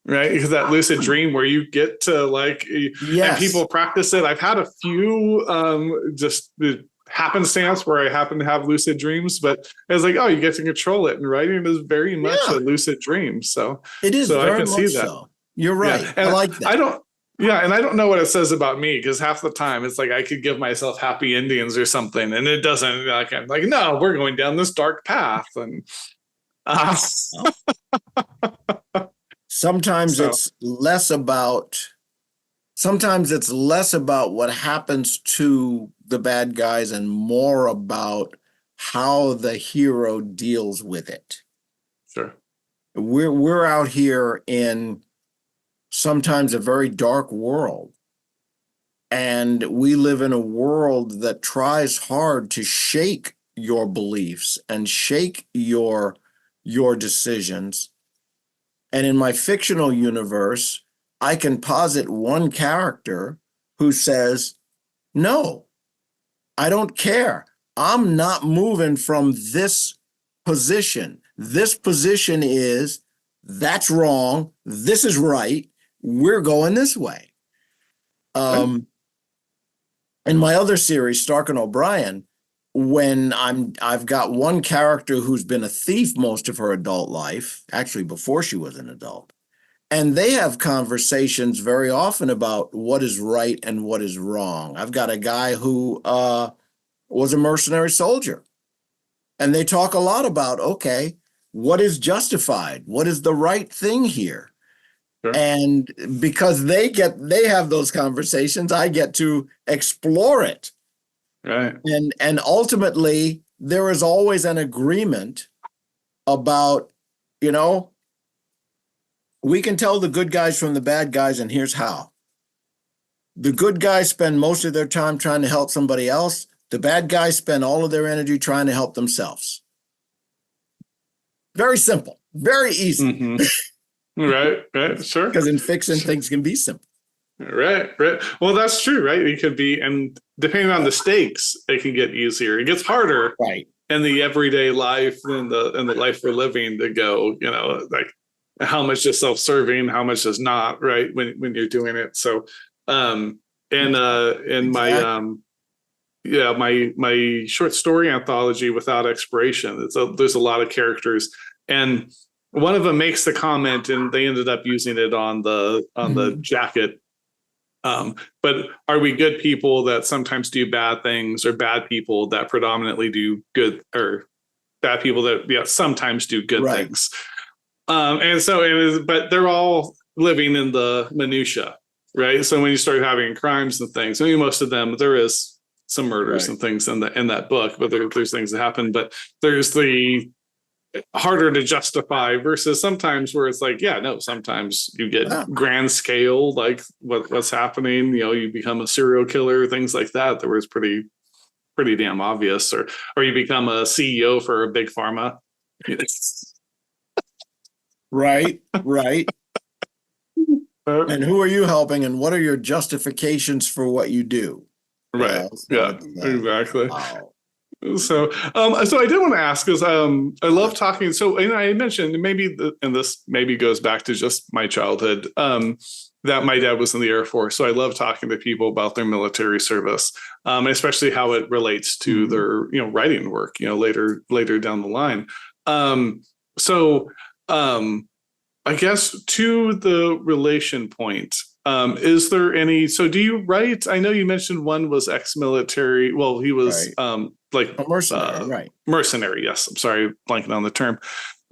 Right, because that lucid dream where you get to and people practice it. I've had a few just the happenstance where I happen to have lucid dreams, but it's like, oh, you get to control it, and writing is very much a lucid dream. So it is. So very I can much see that. So. You're right. And I like that. And I don't know what it says about me because half the time it's like I could give myself happy endings or something, and it doesn't. I'm like, no, we're going down this dark path, and. Sometimes it's less about what happens to the bad guys and more about how the hero deals with it. Sure. We're out here in sometimes a very dark world, and we live in a world that tries hard to shake your beliefs and shake your decisions. And in my fictional universe, I can posit one character who says, no, I don't care. I'm not moving from this position. This position is, that's wrong. This is right. We're going this way. In my other series, Stark and O'Brien, when I've got one character who's been a thief most of her adult life, actually before she was an adult, And they have conversations very often about what is right and what is wrong. I've got a guy who was a mercenary soldier, and they talk a lot about, okay, what is justified? What is the right thing here? Sure. And because they have those conversations, I get to explore it. Right. And ultimately, there is always an agreement about, we can tell the good guys from the bad guys, and here's how. The good guys spend most of their time trying to help somebody else. The bad guys spend all of their energy trying to help themselves. Very simple, very easy. Mm-hmm. Right, sure. Because in fiction, things can be simple. Right. Well, that's true, right? It could be, and depending on the stakes, it can get easier. It gets harder, right, in the everyday life and the life we're living to go, like how much is self-serving, how much is not, right? When you're doing it. So, my short story anthology, Without Expiration, there's a lot of characters, and one of them makes the comment, and they ended up using it on the jacket. But are we good people that sometimes do bad things, or bad people that predominantly do good, or bad people that sometimes do good things? And so it is, but they're all living in the minutia, right? So when you start having crimes and things, I mean, most of them, there is some murders and things in that book, but there's things that happen, but there's the harder to justify versus sometimes where it's like, sometimes you get grand scale, like what's happening, you become a serial killer, things like that where it's pretty damn obvious, or you become a CEO for a big pharma. Right. And who are you helping, and what are your justifications for what you do? Right. Exactly. Wow. So I did want to ask, because I love talking. So, I mentioned and this maybe goes back to just my childhood, that my dad was in the Air Force. So I love talking to people about their military service, especially how it relates to their, writing work, later down the line. I guess to the relation point, is there any, so do you write? I know you mentioned one was ex-military. Well, he was like a mercenary, right? Mercenary, yes. I'm sorry, blanking on the term.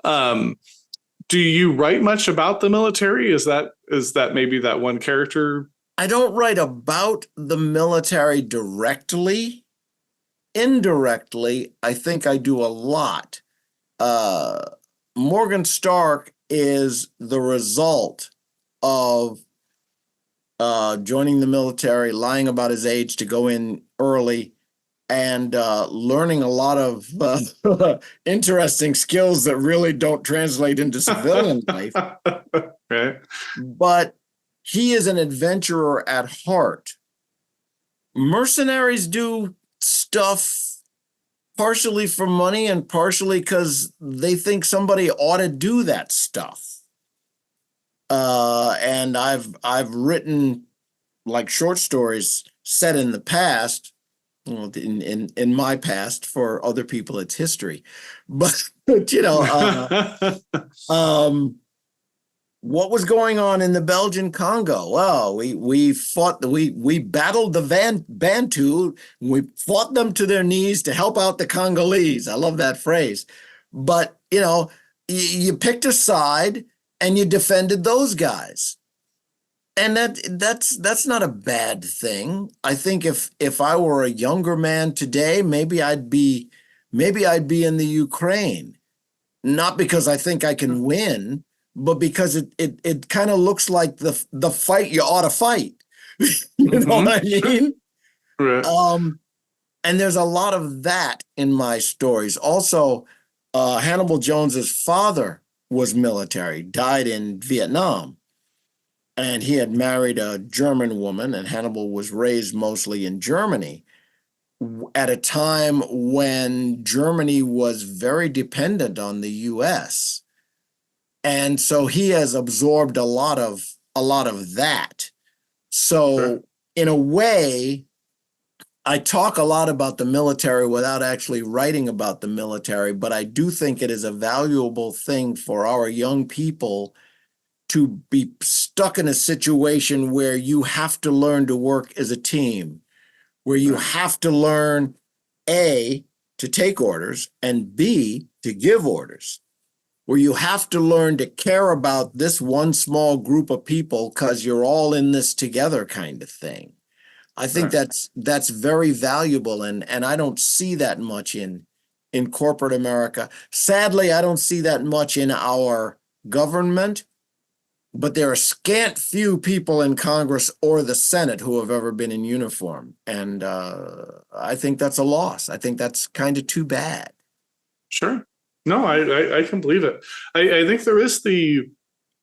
Do you write much about the military? Is that maybe that one character? I don't write about the military directly. Indirectly, I think I do a lot. Morgan Stark is the result of joining the military, lying about his age to go in early, and learning a lot of interesting skills that really don't translate into civilian life. Right. But he is an adventurer at heart. Mercenaries do stuff partially for money and partially because they think somebody ought to do that stuff. And I've written like short stories set in the past, in my past. For other people, it's history. But what was going on in the Belgian Congo? Well, we battled the Bantu. We fought them to their knees to help out the Congolese. I love that phrase. But you picked a side and you defended those guys, and that's not a bad thing. I think if I were a younger man today, maybe I'd be in the Ukraine, not because I think I can win, but because it kind of looks like the fight you ought to fight. You know what I mean? Right. And there's a lot of that in my stories. Also, Hannibal Jones's father was military, died in Vietnam, and he had married a German woman, and Hannibal was raised mostly in Germany at a time when Germany was very dependent on the US. And so he has absorbed a lot of that. So in a way, I talk a lot about the military without actually writing about the military, but I do think it is a valuable thing for our young people to be stuck in a situation where you have to learn to work as a team, where you have to learn, A, to take orders, and B, to give orders, where you have to learn to care about this one small group of people because you're all in this together kind of thing. I think that's very valuable, and I don't see that much in corporate America. Sadly, I don't see that much in our government, but there are scant few people in Congress or the Senate who have ever been in uniform, and I think that's a loss. I think that's kind of too bad. Sure. No, I can believe it. I think there is the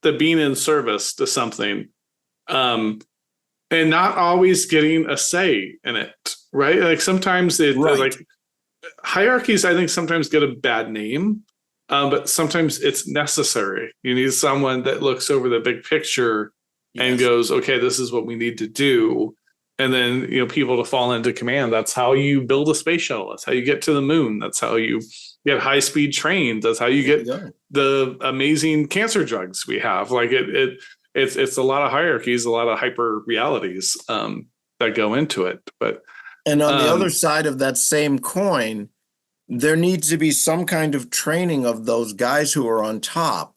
being in service to something, and not always getting a say in it, right? Like sometimes like hierarchies, I think sometimes get a bad name, but sometimes it's necessary. You need someone that looks over the big picture and goes, okay, this is what we need to do. And then, people to fall into command. That's how you build a space shuttle. That's how you get to the moon. That's how you get high-speed trains. That's how you get the amazing cancer drugs we have. Like it's a lot of hierarchies, a lot of hyper realities that go into it. But and on the other side of that same coin, there needs to be some kind of training of those guys who are on top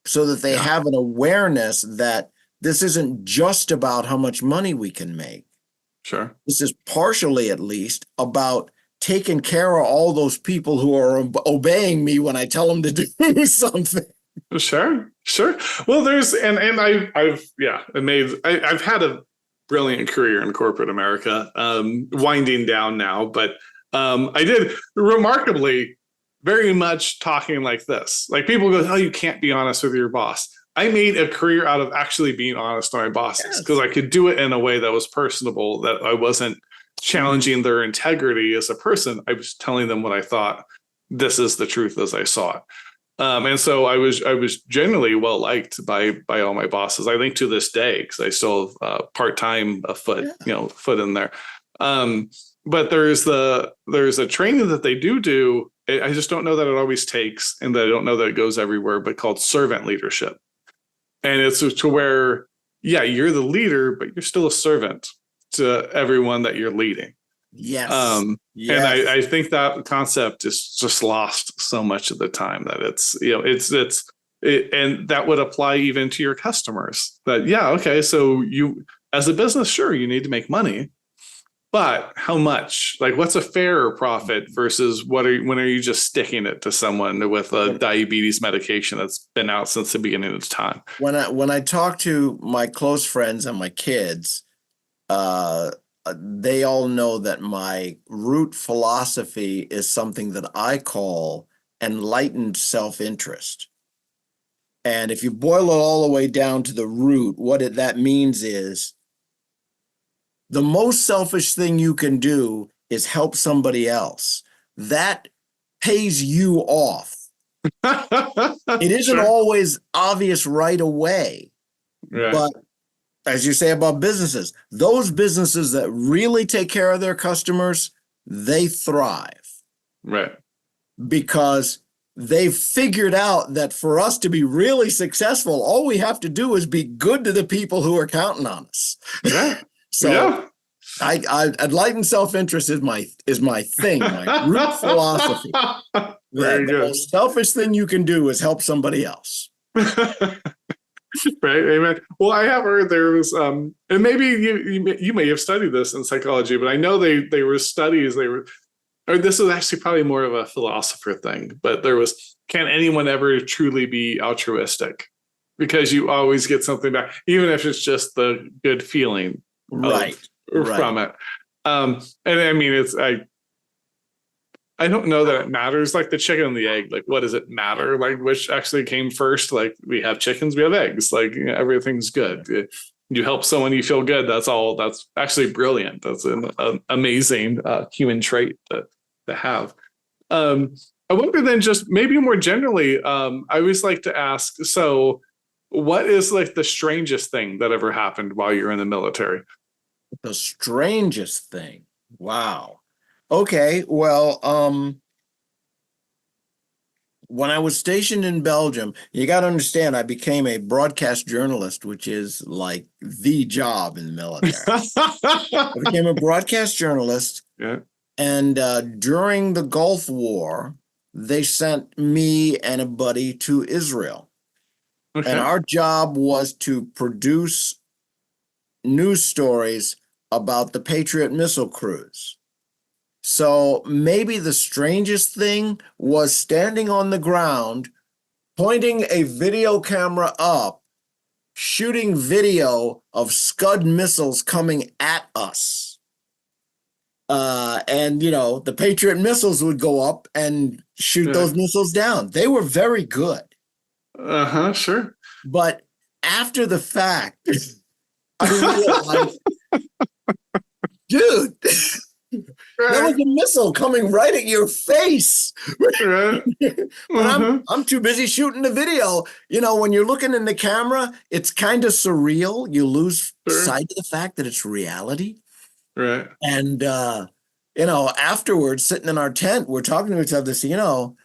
so that they have an awareness that this isn't just about how much money we can make. Sure. This is partially, at least, about taking care of all those people who are obeying me when I tell them to do something. Sure. Well, there's I've had a brilliant career in corporate America, winding down now, but I did remarkably very much talking like this. Like people go, oh, you can't be honest with your boss. I made a career out of actually being honest to my bosses because I could do it in a way that was personable, that I wasn't challenging their integrity as a person. I was telling them what I thought. This is the truth as I saw it. And so I was generally well liked by all my bosses. I think to this day, because I still have part-time foot in there. But there's a training that they do. I just don't know that it always takes, and that I don't know that it goes everywhere, but called servant leadership. And it's to where, you're the leader, but you're still a servant to everyone that you're leading. Yes. And I think that concept is just lost so much of the time that and that would apply even to your customers. That, so you, as a business, sure, you need to make money, but how much? Like, what's a fairer profit versus when are you just sticking it to someone with a diabetes medication that's been out since the beginning of time? When I talk to my close friends and my kids, they all know that my root philosophy is something that I call enlightened self-interest. And if you boil it all the way down to the root, that means is the most selfish thing you can do is help somebody else. That pays you off. It isn't always obvious right away, but as you say about businesses, those businesses that really take care of their customers, they thrive. Right. Because they've figured out that for us to be really successful, all we have to do is be good to the people who are counting on us. Yeah. So I enlightened self-interest is my thing, my root philosophy. Very good. The most selfish thing you can do is help somebody else. Right. Amen. Well, I have heard there was, and maybe you may have studied this in psychology, but I know they were studies. Or this is actually probably more of a philosopher thing, but there was, can anyone ever truly be altruistic? Because you always get something back, even if it's just the good feeling from it. And I mean, I don't know that it matters, like the chicken and the egg. Like, what does it matter? Like, which actually came first? Like, we have chickens, we have eggs. Like, everything's good. You help someone, you feel good. That's all. That's actually brilliant. That's an amazing human trait to have. I wonder then, just maybe more generally, I always like to ask, so what is like the strangest thing that ever happened while you're in the military? The strangest thing? Wow. Okay, well, when I was stationed in Belgium, you got to understand, I became a broadcast journalist, which is like the job in the military. I became a broadcast journalist. Yeah. And during the Gulf War, they sent me and a buddy to Israel. Okay. And our job was to produce news stories about the Patriot missile cruise. So maybe the strangest thing was standing on the ground, pointing a video camera up, shooting video of Scud missiles coming at us. And, you know, the Patriot missiles would go up and shoot those missiles down. They were very good. Sure. But after the fact, I realized, dude, there was a missile coming right at your face. Right. But I'm too busy shooting the video. You know, when you're looking in the camera, it's kind of surreal. You lose sight of the fact that it's reality. Right. And you know, afterwards, sitting in our tent, we're talking to each other, so, you know,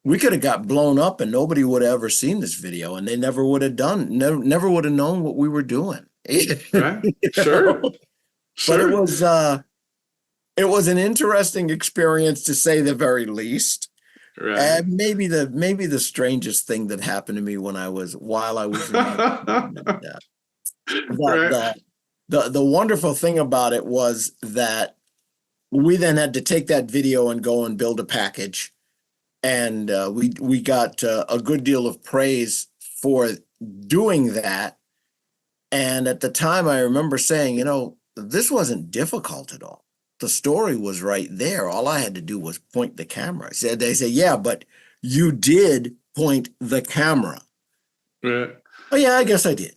we could have got blown up and nobody would have ever seen this video, and they never would have never would have known what we were doing. Right. Sure. But it was an interesting experience, to say the very least. Right. And maybe the strangest thing that happened to me while I was the wonderful thing about it was that we then had to take that video and go and build a package, and we got a good deal of praise for doing that. And at the time, I remember saying, you know, this wasn't difficult at all. The story was right there. All I had to do was point the camera. They say, yeah, but you did point the camera. Right. Oh yeah, I guess I did.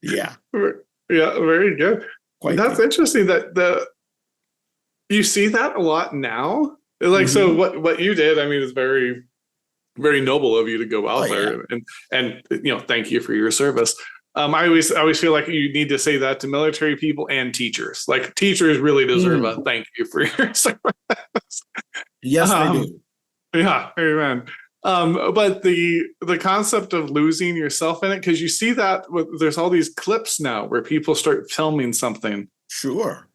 Yeah. Yeah, very good. That's interesting that you see that a lot now. Like, so what you did, I mean, is very, very noble of you to go out there and you know, thank you for your service. I always feel like you need to say that to military people and teachers. Like, teachers really deserve a thank you for your service. Yes, they do. Yeah, amen. But the concept of losing yourself in it, because you see that there's all these clips now where people start filming something. Sure.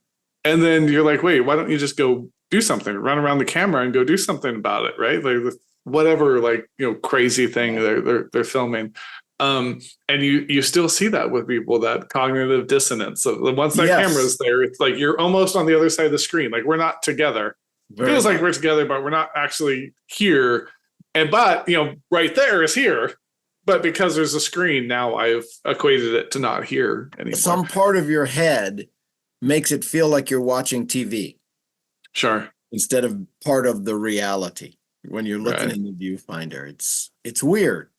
And then you're like, wait, why don't you just go do something, run around the camera and go do something about it, right? Like, whatever, like, you know, crazy thing they're filming. And you still see that with people, that cognitive dissonance. So once that camera's there, it's like you're almost on the other side of the screen. Like, we're not together. It feels like we're together, but we're not actually here. But you know, right there is here. But because there's a screen, now I've equated it to not here anymore. Some part of your head makes it feel like you're watching TV. Sure. Instead of part of the reality. When you're looking in the viewfinder, it's weird.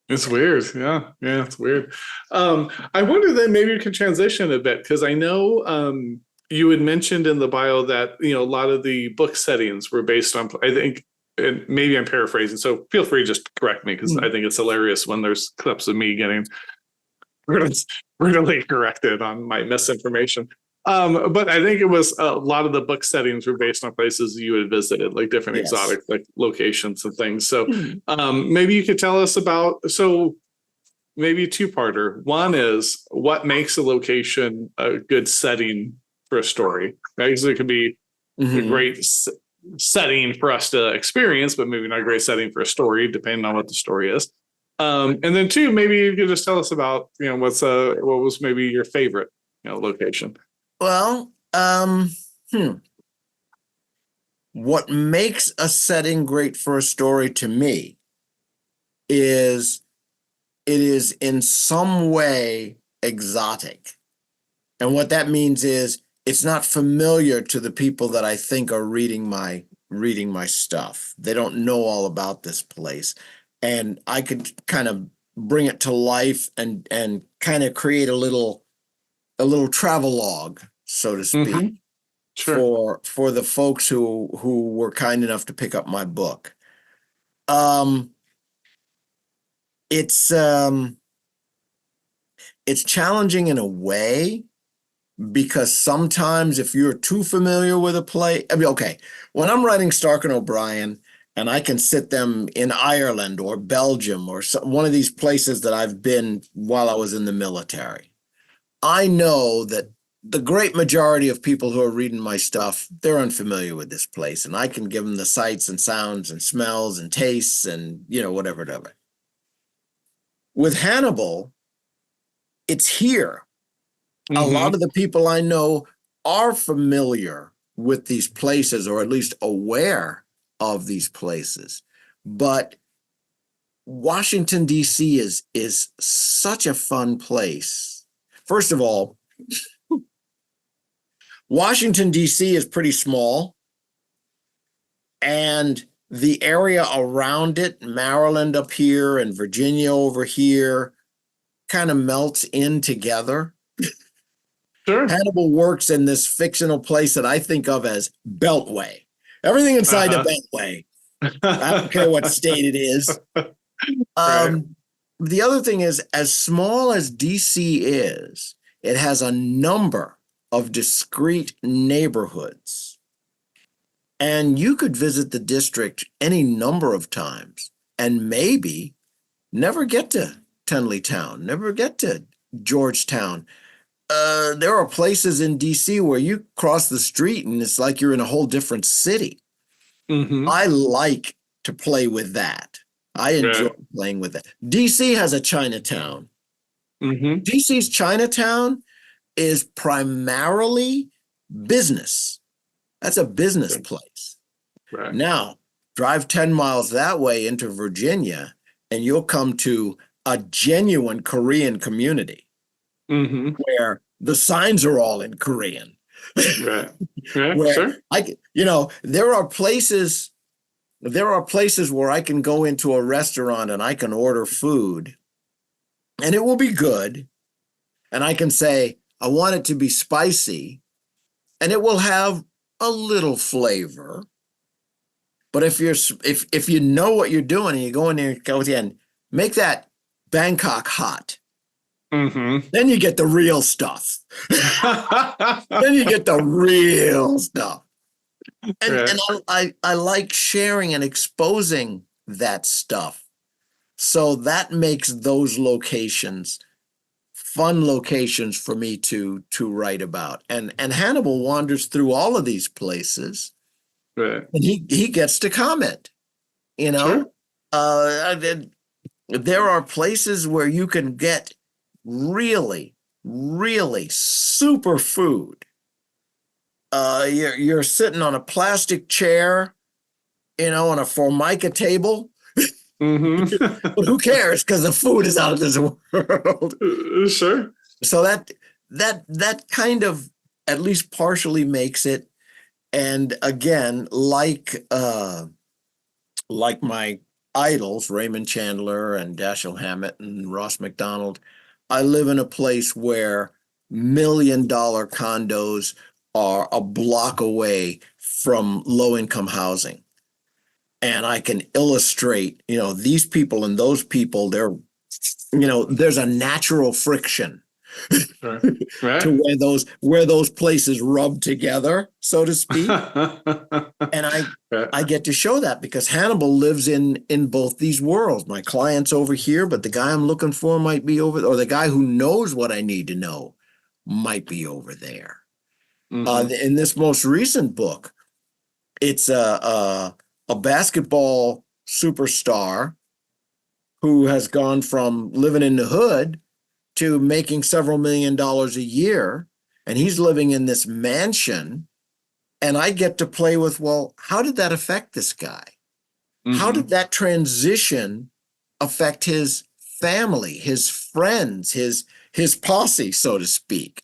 It's weird. Yeah, it's weird. I wonder then maybe we can transition a bit, because I know you had mentioned in the bio that, you know, a lot of the book settings were based on, I think, and maybe I'm paraphrasing, so feel free to just correct me, because I think it's hilarious when there's clips of me getting brutally corrected on my misinformation. But I think it was a lot of the book settings were based on places you had visited, like different exotic like locations and things. So maybe you could tell us about, so maybe a two-parter. One is, what makes a location a good setting for a story? Right? So it could be a great setting for us to experience, but maybe not a great setting for a story, depending on what the story is. And then two, maybe you could just tell us about, you know, what was maybe your favorite, you know, location. Well, what makes a setting great for a story to me is it is in some way exotic. And what that means is it's not familiar to the people that I think are reading my stuff. They don't know all about this place. And I could kind of bring it to life and kind of create a little travel log, so to speak, for the folks who were kind enough to pick up my book. It's challenging in a way, because sometimes if you're too familiar with a play, I mean, okay, when I'm writing Stark and O'Brien and I can sit them in Ireland or Belgium or one of these places that I've been while I was in the military, I know that the great majority of people who are reading my stuff, they're unfamiliar with this place, and I can give them the sights and sounds and smells and tastes and, whatever. With Hannibal, it's here. A lot of the people I know are familiar with these places, or at least aware of these places. But Washington, D.C. is such a fun place. First of all, Washington, D.C. is pretty small, and the area around it, Maryland up here and Virginia over here, kind of melts in together. Sure. Hannibal works in this fictional place that I think of as Beltway. Everything inside the Beltway. I don't care what state it is. Right. The other thing is, as small as DC is, it has a number of discrete neighborhoods. And you could visit the district any number of times and maybe never get to Tenleytown, never get to Georgetown. There are places in DC where you cross the street and it's like you're in a whole different city. I like to play with that. I enjoy playing with that. DC has a Chinatown. DC's Chinatown is primarily business. That's a business place. Right. Now, drive 10 miles that way into Virginia, and you'll come to a genuine Korean community where the signs are all in Korean. Right. Yeah, where sure. There are places where I can go into a restaurant and I can order food and it will be good. And I can say, I want it to be spicy, and it will have a little flavor. But if you know what you're doing and you go in there and go and make that Bangkok hot, then you get the real stuff. Then you get the real stuff. And I like sharing and exposing that stuff. So that makes those locations fun locations for me to write about. And Hannibal wanders through all of these places. Right. And he gets to comment. Sure. There are places where you can get really, really super food. You're sitting on a plastic chair, on a Formica table. But who cares? Because the food is out of this world. Sure. So that kind of at least partially makes it. And again, like my idols, Raymond Chandler and Dashiell Hammett and Ross McDonald, I live in a place where $1 million condos are a block away from low-income housing. And I can illustrate, these people and those people, there's a natural friction Right. to where those places rub together, so to speak. And I get to show that because Hannibal lives in both these worlds. My client's over here, but the guy I'm looking for might be over, or the guy who knows what I need to know might be over there. In this most recent book, it's a basketball superstar who has gone from living in the hood to making several $1 million a year. And he's living in this mansion. And I get to play with, well, how did that affect this guy? How did that transition affect his family, his friends, his posse, so to speak?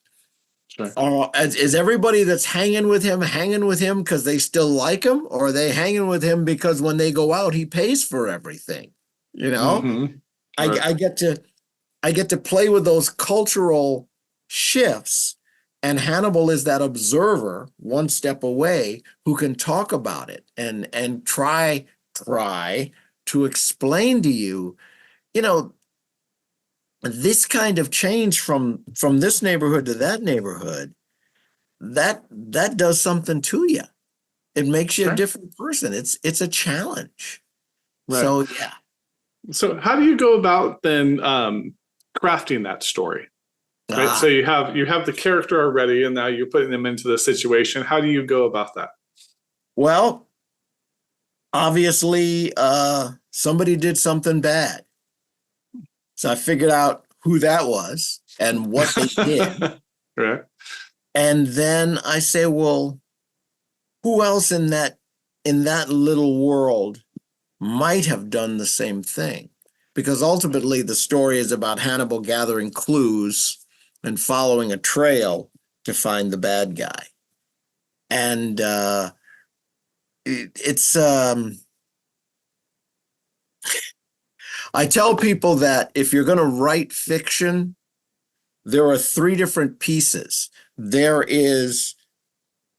Sure. Is everybody that's hanging with him because they still like him, or are they hanging with him because when they go out, he pays for everything? Sure. I get to play with those cultural shifts, and Hannibal is that observer one step away who can talk about it and try to explain to you, this kind of change from this neighborhood to that neighborhood that does something to you. It makes you a Sure. different person. It's a challenge. Right. So yeah. So how do you go about then crafting that story? Right. So you have the character already, and now you're putting them into the situation. How do you go about that? Well, obviously, somebody did something bad. So I figured out who that was and what they did. Right. And then I say, well, who else in that little world might have done the same thing? Because ultimately the story is about Hannibal gathering clues and following a trail to find the bad guy. And it's I tell people that if you're going to write fiction, there are three different pieces. There is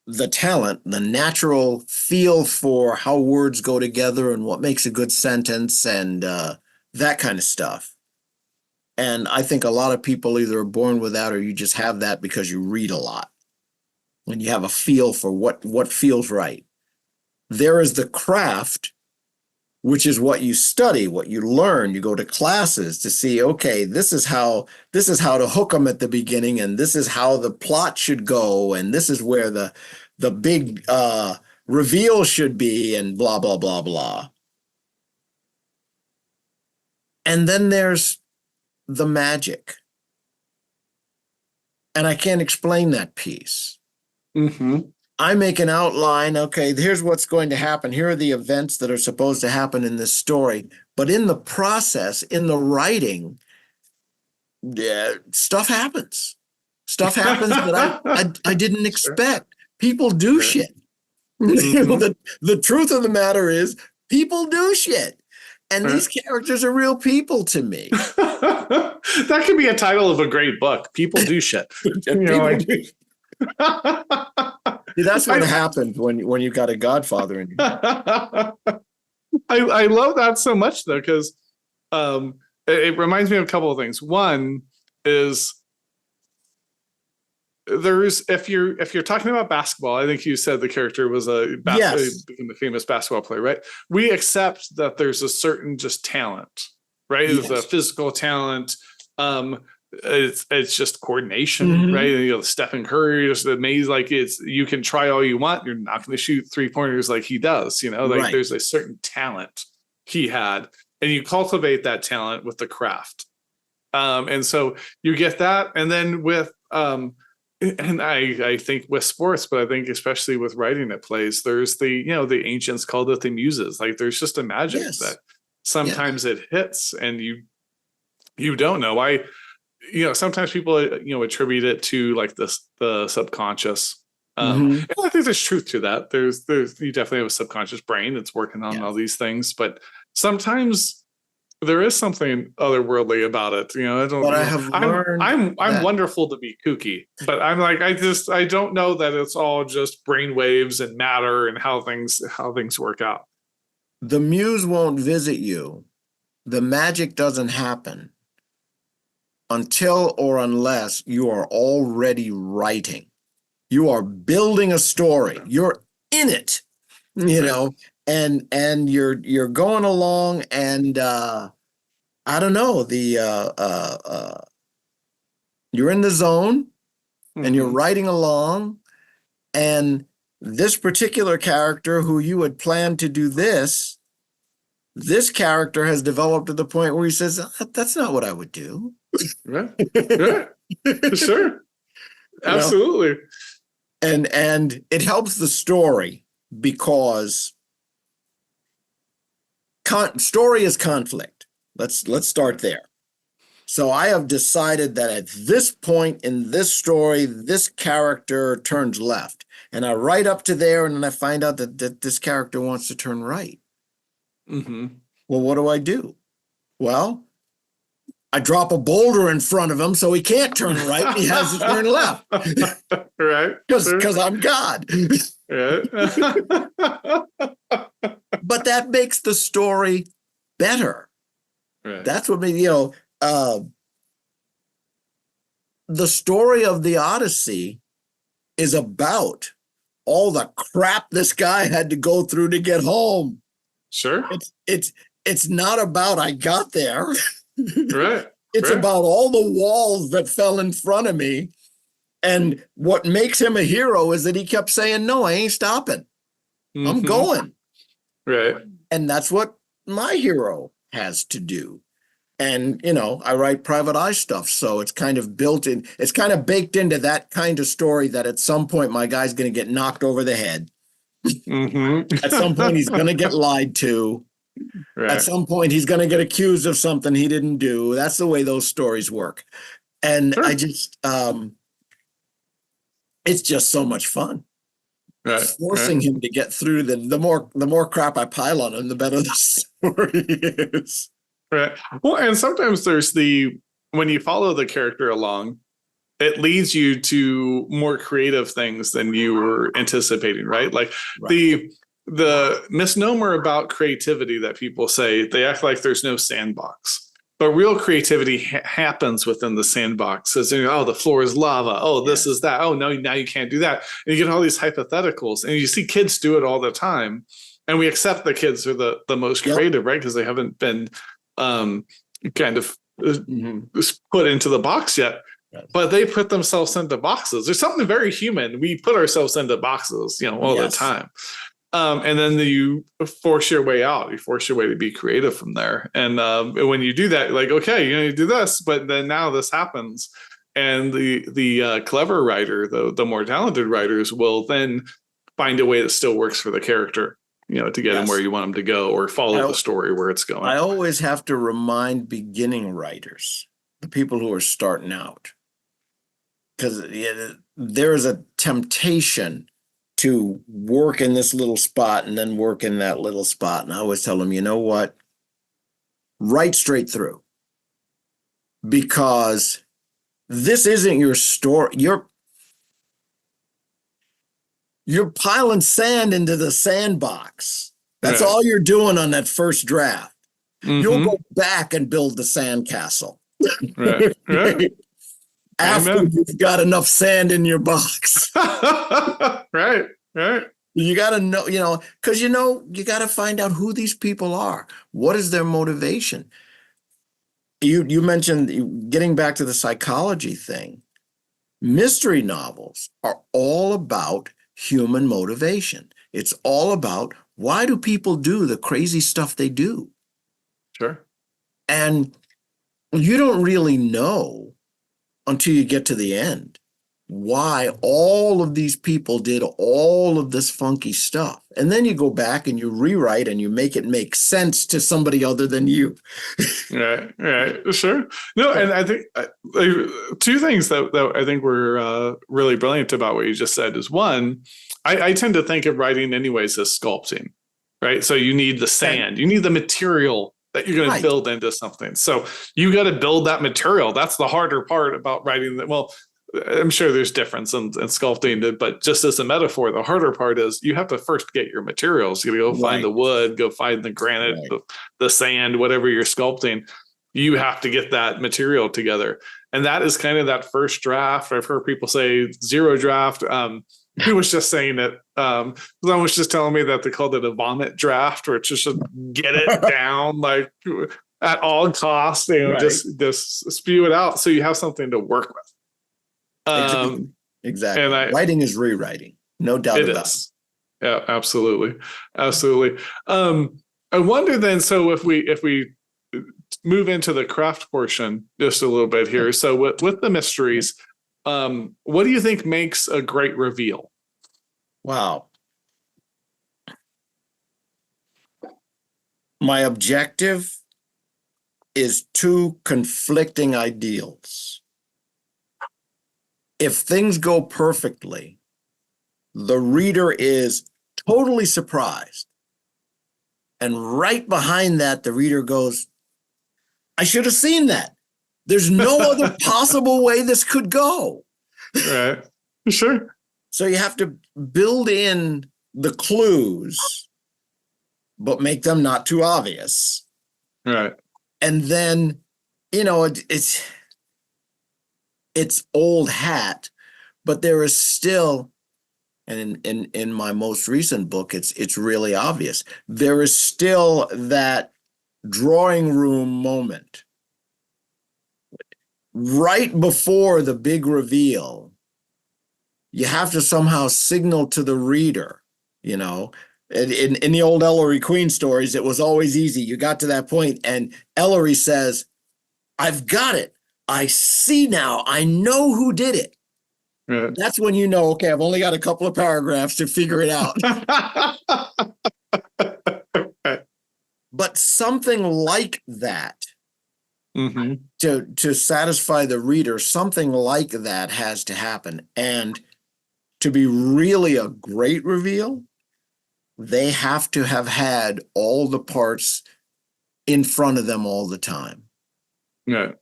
the talent, the natural feel for how words go together and what makes a good sentence and that kind of stuff. And I think a lot of people either are born with that or you just have that because you read a lot and you have a feel for what feels right. There is the craft, which is what you study, what you learn. You go to classes to see, okay, this is how to hook them at the beginning, and this is how the plot should go, and this is where the big reveal should be, and blah, blah, blah, blah. And then there's the magic. And I can't explain that piece. Mm-hmm. I make an outline. Okay, here's what's going to happen. Here are the events that are supposed to happen in this story. But in the process, in the writing, stuff happens. Stuff happens that I didn't expect. People do shit. Mm-hmm. The truth of the matter is, people do shit. And these characters are real people to me. That could be a title of a great book. People do shit. That's what happens when you got a Godfather in you. I love that so much though, because it reminds me of a couple of things. One is if you're talking about basketball, I think you said the character was became a famous basketball player, right? We accept that there's a certain just talent, right? Yes. There's a physical talent. It's just coordination, mm-hmm. right? You know, Stephen Curry is amazing. Like you can try all you want, you're not going to shoot 3-pointers like he does. You know, like right. There's a certain talent he had, and you cultivate that talent with the craft. And so you get that, and then with and I think with sports, but I think especially with writing at plays, there's the ancients called it the muses. Like there's just a magic that sometimes it hits, and you don't know. Sometimes people, attribute it to like the subconscious. And I think there's truth to that. There's you definitely have a subconscious brain that's working on all these things, but sometimes there is something otherworldly about it. I'm wonderful to be kooky, but I'm like, I don't know that it's all just brain waves and matter and how things work out. The muse won't visit you. The magic doesn't happen until or unless you are already writing. You are building a story. You're in it, and you're going along, and I don't know, you're in the zone, and you're writing along, and this particular character who you had planned to do this character has developed to the point where he says, that's not what I would do. Right. For sure. Absolutely. And it helps the story because story is conflict. Let's start there. So I have decided that at this point in this story, this character turns left, and I write up to there, and then I find out that this character wants to turn right. Mm-hmm. Well, what do? Well, I drop a boulder in front of him so he can't turn right. He has to turn left. Right. Because I'm God. Right. But that makes the story better. Right. That's what made, the story of the Odyssey is about all the crap this guy had to go through to get home. Sure. It's not about I got there. Right. It's right. about all the walls that fell in front of me. And what makes him a hero is that he kept saying, no, I ain't stopping. I'm going. Right. And that's what my hero has to do. And, you know, I write private eye stuff. So it's kind of built in, it's kind of baked into that kind of story that at some point my guy's going to get knocked over the head. At some point he's going to get lied to. Right. At some point he's going to get accused of something he didn't do. That's the way those stories work. And sure. I just, it's just so much fun. Right. Forcing him to get through the more crap I pile on him, the better the story is. Right. Well, and sometimes there's when you follow the character along, it leads you to more creative things than you were anticipating, right? Like the misnomer about creativity that people say, they act like there's no sandbox. But real creativity happens within the sandbox. As you know, oh, the floor is lava. Oh, this is that. Oh, no, now you can't do that. And you get all these hypotheticals. And you see kids do it all the time. And we accept the kids are the most creative, right? Because they haven't been kind of put into the box yet. But they put themselves into boxes. There's something very human. We put ourselves into boxes, you know, all the time. And then you force your way out. You force your way to be creative from there. And when you do that, like, okay, you do this, but then now this happens. And the clever writer, the more talented writers will then find a way that still works for the character, you know, to get them where you want them to go or follow the story where it's going. I always have to remind beginning writers, the people who are starting out, because there is a temptation to work in this little spot and then work in that little spot. And I always tell them, you know what? Write straight through. Because this isn't your story. You're piling sand into the sandbox. That's all you're doing on that first draft. You'll go back and build the sandcastle. Right. After you've got enough sand in your box. Right. You got to know, you know, because, you know, you got to find out who these people are. What is their motivation? You mentioned, getting back to the psychology thing, mystery novels are all about human motivation. It's all about, why do people do the crazy stuff they do? Sure. And you don't really know until you get to the end why all of these people did all of this funky stuff. And then you go back and you rewrite and you make it make sense to somebody other than you. Right. Sure. No, and I think two things that I think were really brilliant about what you just said is, one, I tend to think of writing anyways as sculpting, right? So you need the sand, you need the material that you're going to build into something. So you got to build that material. That's the harder part about writing that. Well, I'm sure there's difference in sculpting, but just as a metaphor, the harder part is you have to first get your materials. You got to go find the wood, go find the granite, the sand, whatever you're sculpting. You have to get that material together. And that is kind of that first draft. I've heard people say zero draft. He was just saying it. Someone was just telling me that they called it a vomit draft, where it's just get it down like at all costs, you know, just spew it out so you have something to work with. Exactly. And writing is rewriting, no doubt about it. Yeah, absolutely. I wonder then, so if we move into the craft portion just a little bit here. So with the mysteries, what do you think makes a great reveal? Wow. My objective is two conflicting ideals. If things go perfectly, the reader is totally surprised. And right behind that, the reader goes, I should have seen that. There's no other possible way this could go. Right. Sure. So you have to build in the clues, but make them not too obvious. Right. And then, you know, it's old hat, but there is still, and in my most recent book, it's really obvious. There is still that drawing room moment right before the big reveal. You have to somehow signal to the reader, you know. In the old Ellery Queen stories, it was always easy. You got to that point, and Ellery says, "I've got it. I see now. I know who did it." Right. That's when you know, okay, I've only got a couple of paragraphs to figure it out. But something like that, to satisfy the reader, something like that has to happen. And to be really a great reveal, they have to have had all the parts in front of them all the time. Yeah.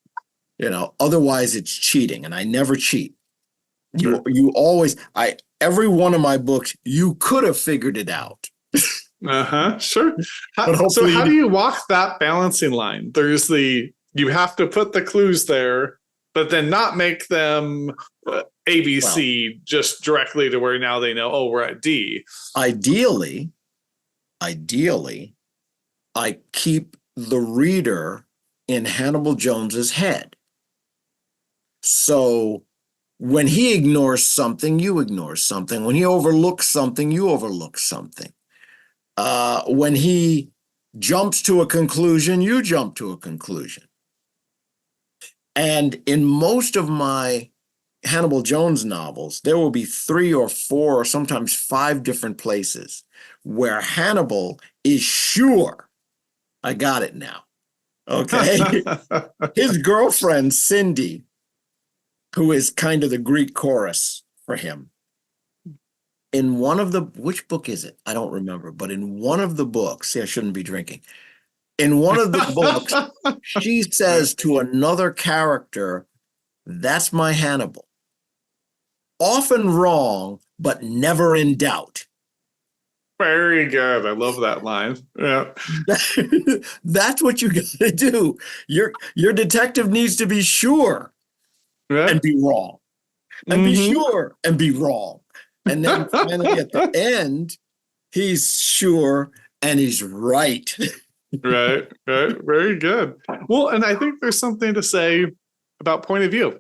You know, otherwise it's cheating, and I never cheat. You always, every one of my books, you could have figured it out. Sure. But So how do you walk that balancing line? There's you have to put the clues there, but then not make them ABC just directly to where now they know, oh, we're at D. Ideally, I keep the reader in Hannibal Jones's head. So when he ignores something, you ignore something. When he overlooks something, you overlook something. When he jumps to a conclusion, you jump to a conclusion. And in most of my Hannibal Jones novels, there will be 3 or 4 or sometimes 5 different places where Hannibal is sure, I got it now. Okay. His girlfriend, Cindy, who is kind of the Greek chorus for him, in one of which book is it? I don't remember, but in one of the books, see, I shouldn't be drinking. In one of the books, she says to another character, "That's my Hannibal." Often wrong, but never in doubt. Very good. I love that line. Yeah. That's what you got to do. Your detective needs to be sure and be wrong, and be sure and be wrong. And then finally at the end, he's sure and he's right. Right. Very good. Well, and I think there's something to say about point of view,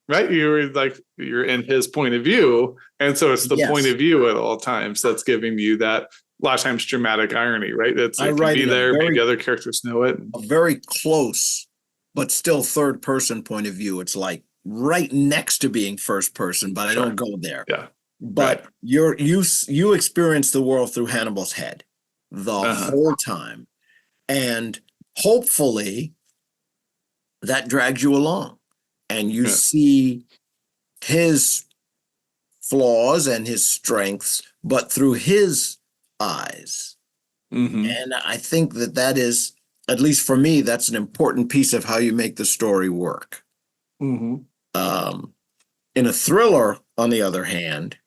right? You're in his point of view. And so it's the point of view at all times that's giving you that, a lot of times, dramatic irony, right? It can be there, maybe other characters know it. A very close, but still third person point of view. It's like right next to being first person, but I don't go there. Yeah. But you experience the world through Hannibal's head the whole time. And hopefully that drags you along, and you see his flaws and his strengths, but through his eyes. And I think that is, at least for me, that's an important piece of how you make the story work. In a thriller, on the other hand,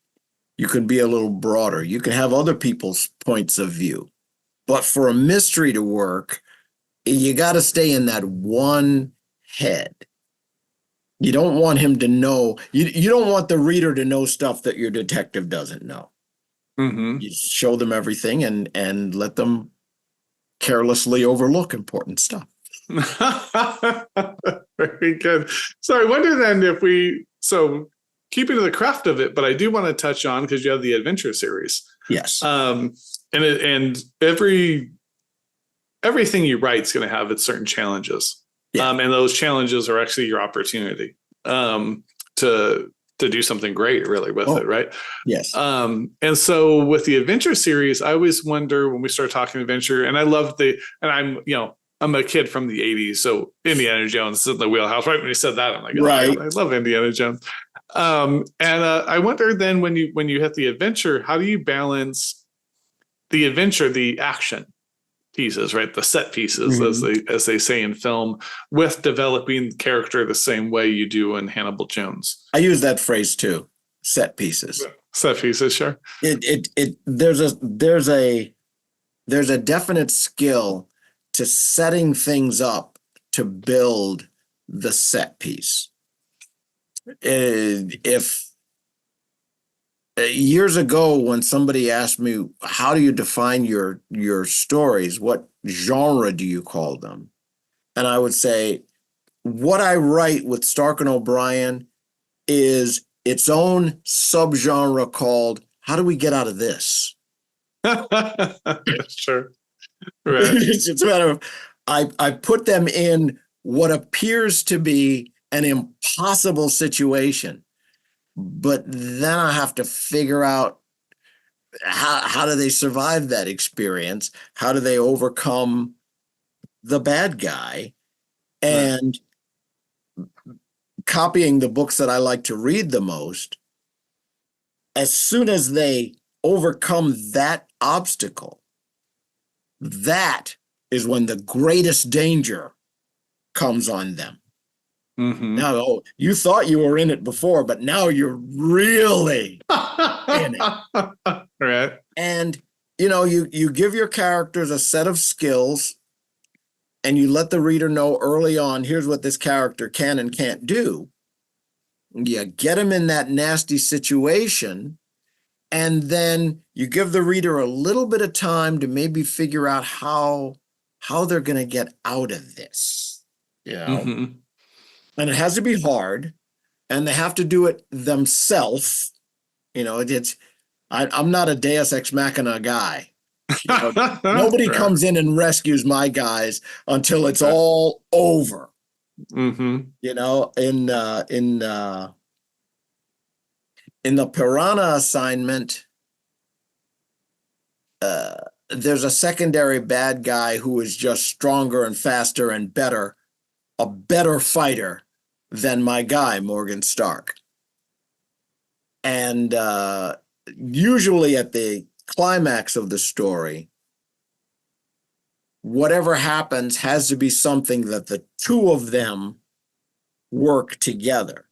you can be a little broader. You can have other people's points of view. But for a mystery to work, you got to stay in that one head. You don't want him to know. You don't want the reader to know stuff that your detective doesn't know. You show them everything and let them carelessly overlook important stuff. Very good. So I wonder then keeping to the craft of it, but I do want to touch on, because you have the adventure series. Yes. And everything you write is going to have its certain challenges. And those challenges are actually your opportunity to do something great, really, with it, right? Yes. And so with the adventure series, I always wonder when we start talking adventure, and I love I'm a kid from the 80s, so Indiana Jones is in the wheelhouse. Right when you said that, I'm like, right. I love Indiana Jones. And I wonder then, when you hit the adventure, how do you balance the adventure, the action pieces, right? The set pieces, as they say in film, with developing character the same way you do in Hannibal Jones. I use that phrase too. Set pieces. Set pieces, sure. There's a definite skill to setting things up to build the set piece. If years ago, when somebody asked me, how do you define your stories? What genre do you call them? And I would say, what I write with Stark and O'Brien is its own subgenre called "How do we get out of this?" Sure. Right. It's a matter of I put them in what appears to be an impossible situation, but then I have to figure out how do they survive that experience? How do they overcome the bad guy? And copying the books that I like to read the most, as soon as they overcome that obstacle, that is when the greatest danger comes on them. Mm-hmm. Now, oh, you thought you were in it before, but now you're really in it. Right. And, you give your characters a set of skills and you let the reader know early on, here's what this character can and can't do. You get them in that nasty situation, and then you give the reader a little bit of time to maybe figure out how they're going to get out of this. Mm-hmm. And it has to be hard, and they have to do it themselves. I'm not a Deus Ex Machina guy. Nobody comes in and rescues my guys until it's all over. Mm-hmm. In the Piranha assignment, there's a secondary bad guy who is just stronger and faster and a better fighter than my guy, Morgan Stark. And usually at the climax of the story, whatever happens has to be something that the two of them work together.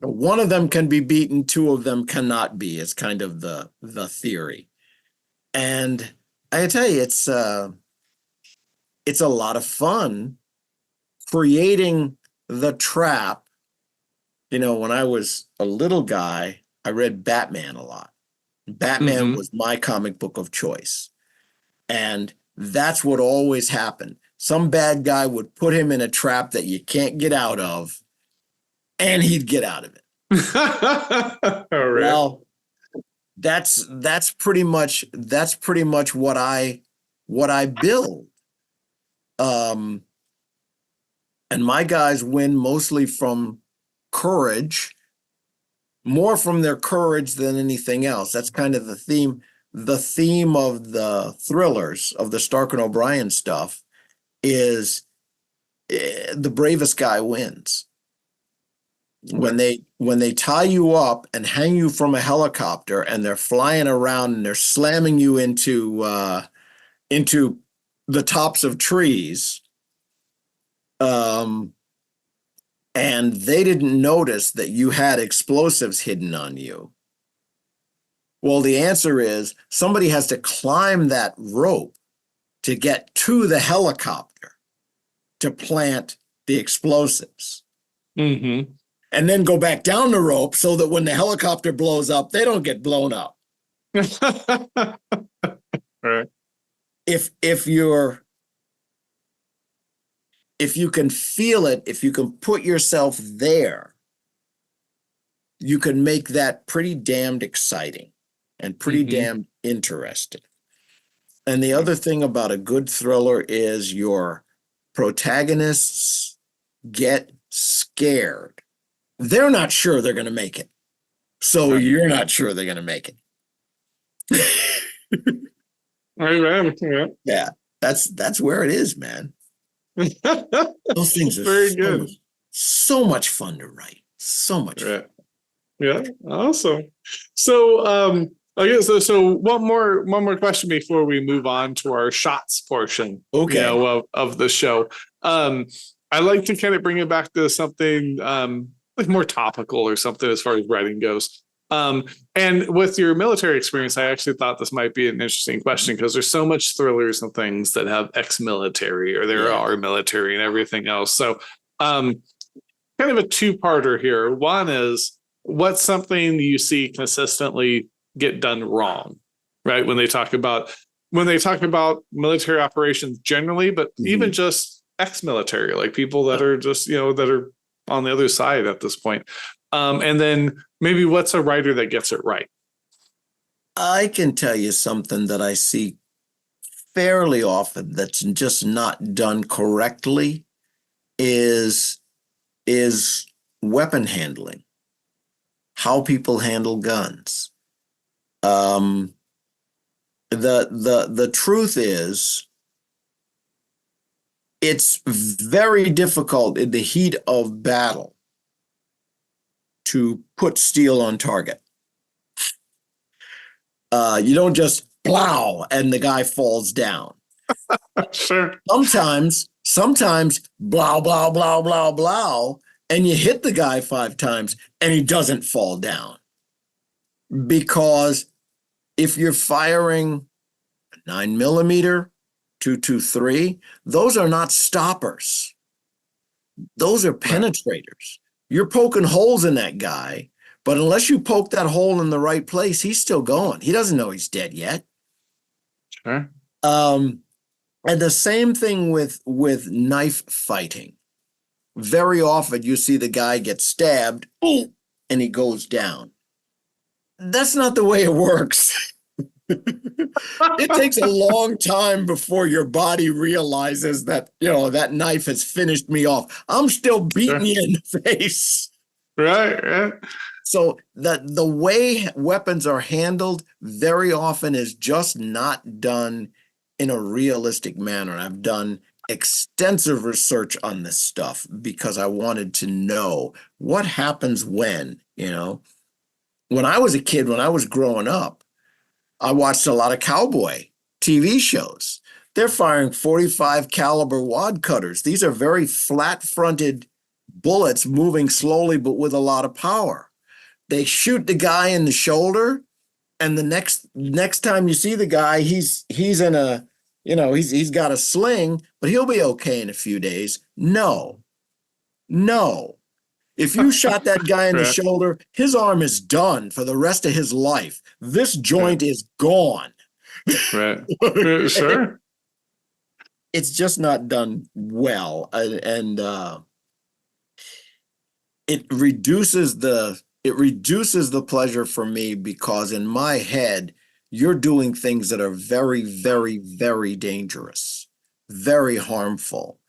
One of them can be beaten, two of them cannot be. It's kind of the theory. And I tell you, it's a lot of fun creating the trap. When I was a little guy, I read Batman a lot. Batman was my comic book of choice. And that's what always happened. Some bad guy would put him in a trap that you can't get out of, and he'd get out of it. All right. Well, that's pretty much what I build. And my guys win mostly from courage, more from their courage than anything else. That's kind of the theme. The theme of the thrillers, of the Stark and O'Brien stuff, is the bravest guy wins. When they tie you up and hang you from a helicopter and they're flying around and they're slamming you into the tops of trees, and they didn't notice that you had explosives hidden on you. Well, the answer is somebody has to climb that rope to get to the helicopter to plant the explosives. Mm-hmm. And then go back down the rope so that when the helicopter blows up, they don't get blown up. Right. If you can feel it, if you can put yourself there, you can make that pretty damned exciting and pretty damned interesting. And the other thing about a good thriller is your protagonists get scared. They're not sure they're going to make it. So you're not sure they're going to make it. Right. Yeah, that's where it is, man. Those things are very good. So much fun to write. So much fun. Yeah, awesome. So okay, so one more question before we move on to our shots portion. Okay. Of the show. I like to kind of bring it back to something like more topical or something as far as writing goes. And with your military experience, I actually thought this might be an interesting question because there's so much thrillers and things that have ex-military or there are military and everything else. So kind of a two-parter here. One is, what's something you see consistently get done wrong, right? When they talk about military operations generally, but even just ex-military, like people that are just, that are on the other side at this point. And then maybe what's a writer that gets it right? I can tell you something that I see fairly often that's just not done correctly is weapon handling, how people handle guns. The truth is, it's very difficult in the heat of battle to put steel on target. You don't just plow and the guy falls down. Sure. Sometimes blah, blah, blah, blah, blah, and you hit the guy 5 times and he doesn't fall down. Because if you're firing 9mm, 223, those are not stoppers. Those are penetrators. You're poking holes in that guy, but unless you poke that hole in the right place, he's still going. He doesn't know he's dead yet. Sure. And the same thing with knife fighting. Very often you see the guy get stabbed, and he goes down. That's not the way it works. It takes a long time before your body realizes that, that knife has finished me off. I'm still beating you in the face. Right. So the way weapons are handled very often is just not done in a realistic manner. I've done extensive research on this stuff because I wanted to know what happens when. When I was a kid, when I was growing up, I watched a lot of cowboy TV shows. They're firing .45 caliber wad cutters. These are very flat-fronted bullets moving slowly but with a lot of power. They shoot the guy in the shoulder, and the next time you see the guy, he's in a, he's got a sling, but he'll be okay in a few days. No. If you shot that guy in the shoulder, his arm is done for the rest of his life. This joint is gone. Right. Sure. It's just not done well, and it reduces the pleasure for me, because in my head, you're doing things that are very, very, very dangerous, very harmful.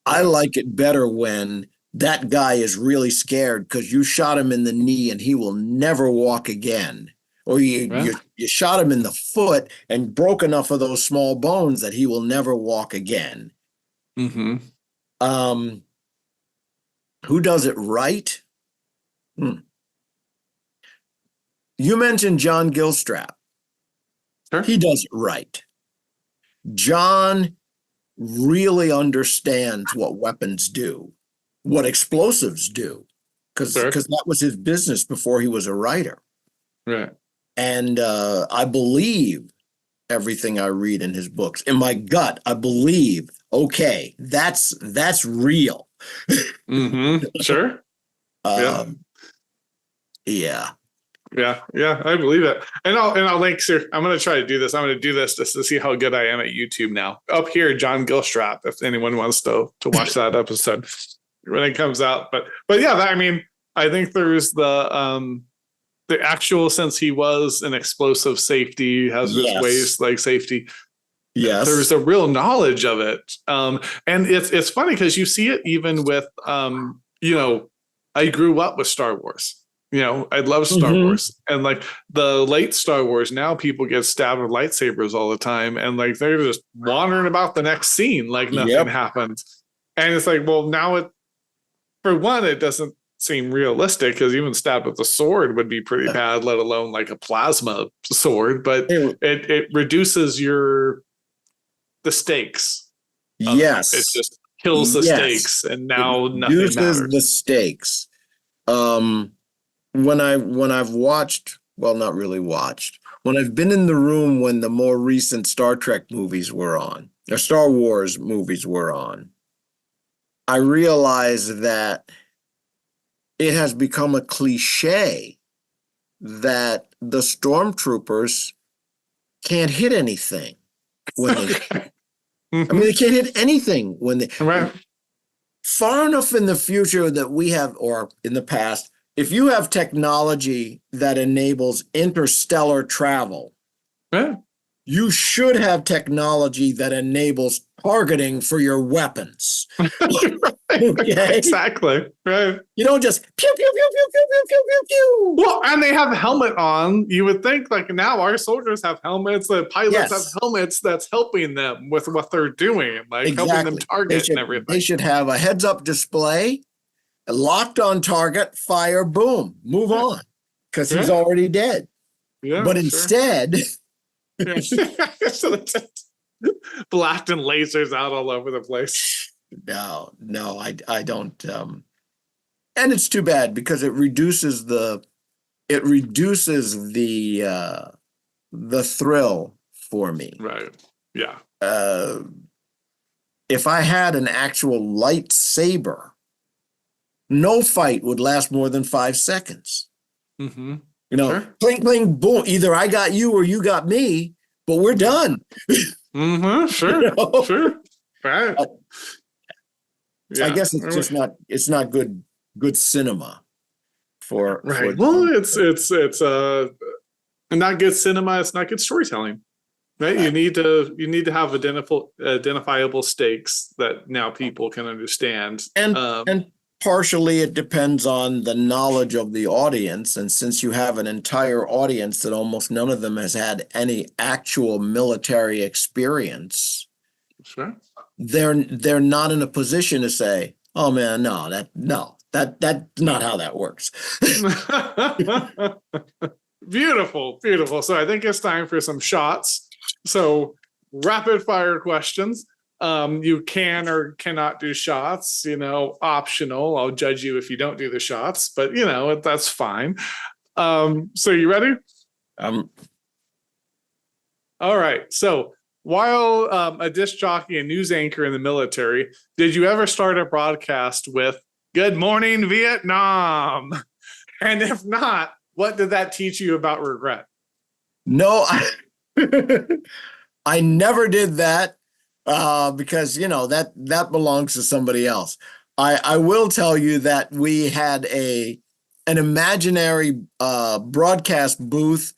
I like it better when that guy is really scared because you shot him in the knee and he will never walk again. Or you shot him in the foot and broke enough of those small bones that he will never walk again. Mm-hmm. Who does it right? You mentioned John Gilstrap. Sure. He does it right. John really understands what weapons do, what explosives do, because that was his business before he was a writer. Right. And I believe everything I read in his books. In my gut, I believe, okay, that's real. Mm-hmm. Sure. Yeah. Yeah, I believe it. And I'll link here. I'm going to try to do this. I'm going to do this just to see how good I am at YouTube now. Up here, John Gilstrap, if anyone wants to watch that episode when it comes out. But yeah, I think there's the actual, since he was an explosive safety, has his ways like safety. Yes. There's a real knowledge of it. And it's funny because you see it even with, I grew up with Star Wars. I love Star Wars, and like the late Star Wars, now people get stabbed with lightsabers all the time, and like they're just wandering about the next scene like nothing happens. And it's like, well, now for one, it doesn't seem realistic, because even stabbed with a sword would be pretty bad, let alone like a plasma sword. But it reduces the stakes. Yes, it just kills the stakes, and now nothing matters. The stakes. When I've watched, well, not really watched, when I've been in the room when the more recent Star Trek movies were on, or Star Wars movies were on, I realized that it has become a cliche that the stormtroopers can't hit anything when they, Okay. I mean, they can't hit anything when they, Right. far enough in the future that we have, or in the past, if you have technology that enables interstellar travel, Yeah. you should have technology that enables targeting for your weapons. Okay? Exactly. Right. You don't just pew, pew, pew, pew, pew, pew, pew, pew, pew. Well, and they have a helmet on. You would think like now our soldiers have helmets, the pilots have Yes. helmets that's helping them with what they're doing, like helping them target and everything. They should have a heads-up display, locked on target, fire, boom, move on, because he's already dead. Yeah, But sure. instead, Yeah. So that's blacked and lasers out all over the place. no, I don't. And it's too bad because it reduces the thrill for me. Right. Yeah. If I had an actual lightsaber, no fight would last more than 5 seconds. Mm-hmm. You know, Sure. clink, clink, boom. Either I got you or you got me, but we're done. Mm-hmm. Sure. You know? Sure. Right. I guess it's just not. It's not good cinema for right. Well, it's not good cinema. It's not good storytelling. Right. You need to have identifiable stakes that now people can understand. And partially it depends on the knowledge of the audience. And since you have an entire audience that almost none of them has had any actual military experience, sure, they're not in a position to say, "Oh man, that's not how that works." Beautiful, beautiful. So I think it's time for some shots. So rapid fire questions. You can or cannot do shots, optional. I'll judge you if you don't do the shots, but that's fine. So you ready? All right. So while a disc jockey and news anchor in the military, did you ever start a broadcast with "Good morning, Vietnam"? And if not, what did that teach you about regret? No, I never did that. Because that belongs to somebody else. I will tell you that we had an imaginary broadcast booth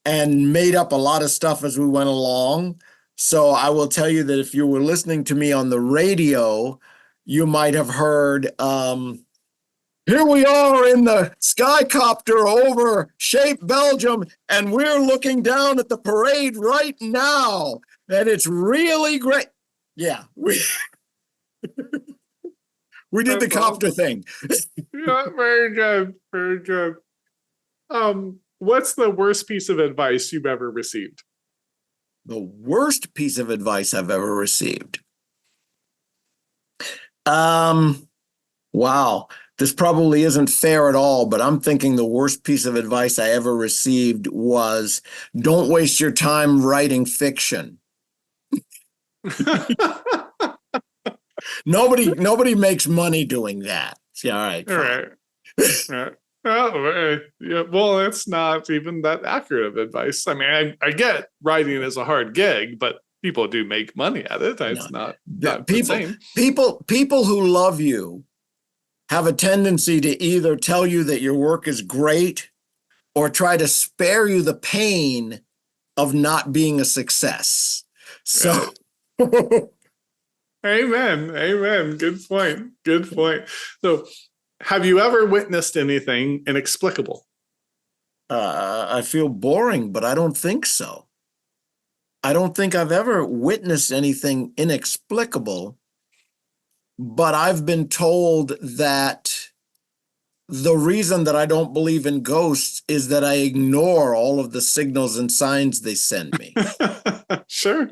and made up a lot of stuff as we went along. So I will tell you that if you were listening to me on the radio, you might have heard, "Here we are in the skycopter over Shape, Belgium, and we're looking down at the parade right now. And it's really great." Yeah, we did the copter thing. Yeah, very good, very good. What's the worst piece of advice you've ever received? The worst piece of advice I've ever received. Wow, this probably isn't fair at all, but I'm thinking the worst piece of advice I ever received was, "Don't waste your time writing fiction." Nobody makes money doing that. Yeah, all right. All right. Right. Oh, yeah. Well, it's not even that accurate of advice. I mean, I get writing is a hard gig, but people do make money at it. It's not the same. People who love you have a tendency to either tell you that your work is great or try to spare you the pain of not being a success. So. Right. Amen. Good point. So, have you ever witnessed anything inexplicable? I feel boring, but I don't think so. I don't think I've ever witnessed anything inexplicable, but I've been told that the reason that I don't believe in ghosts is that I ignore all of the signals and signs they send me. Sure.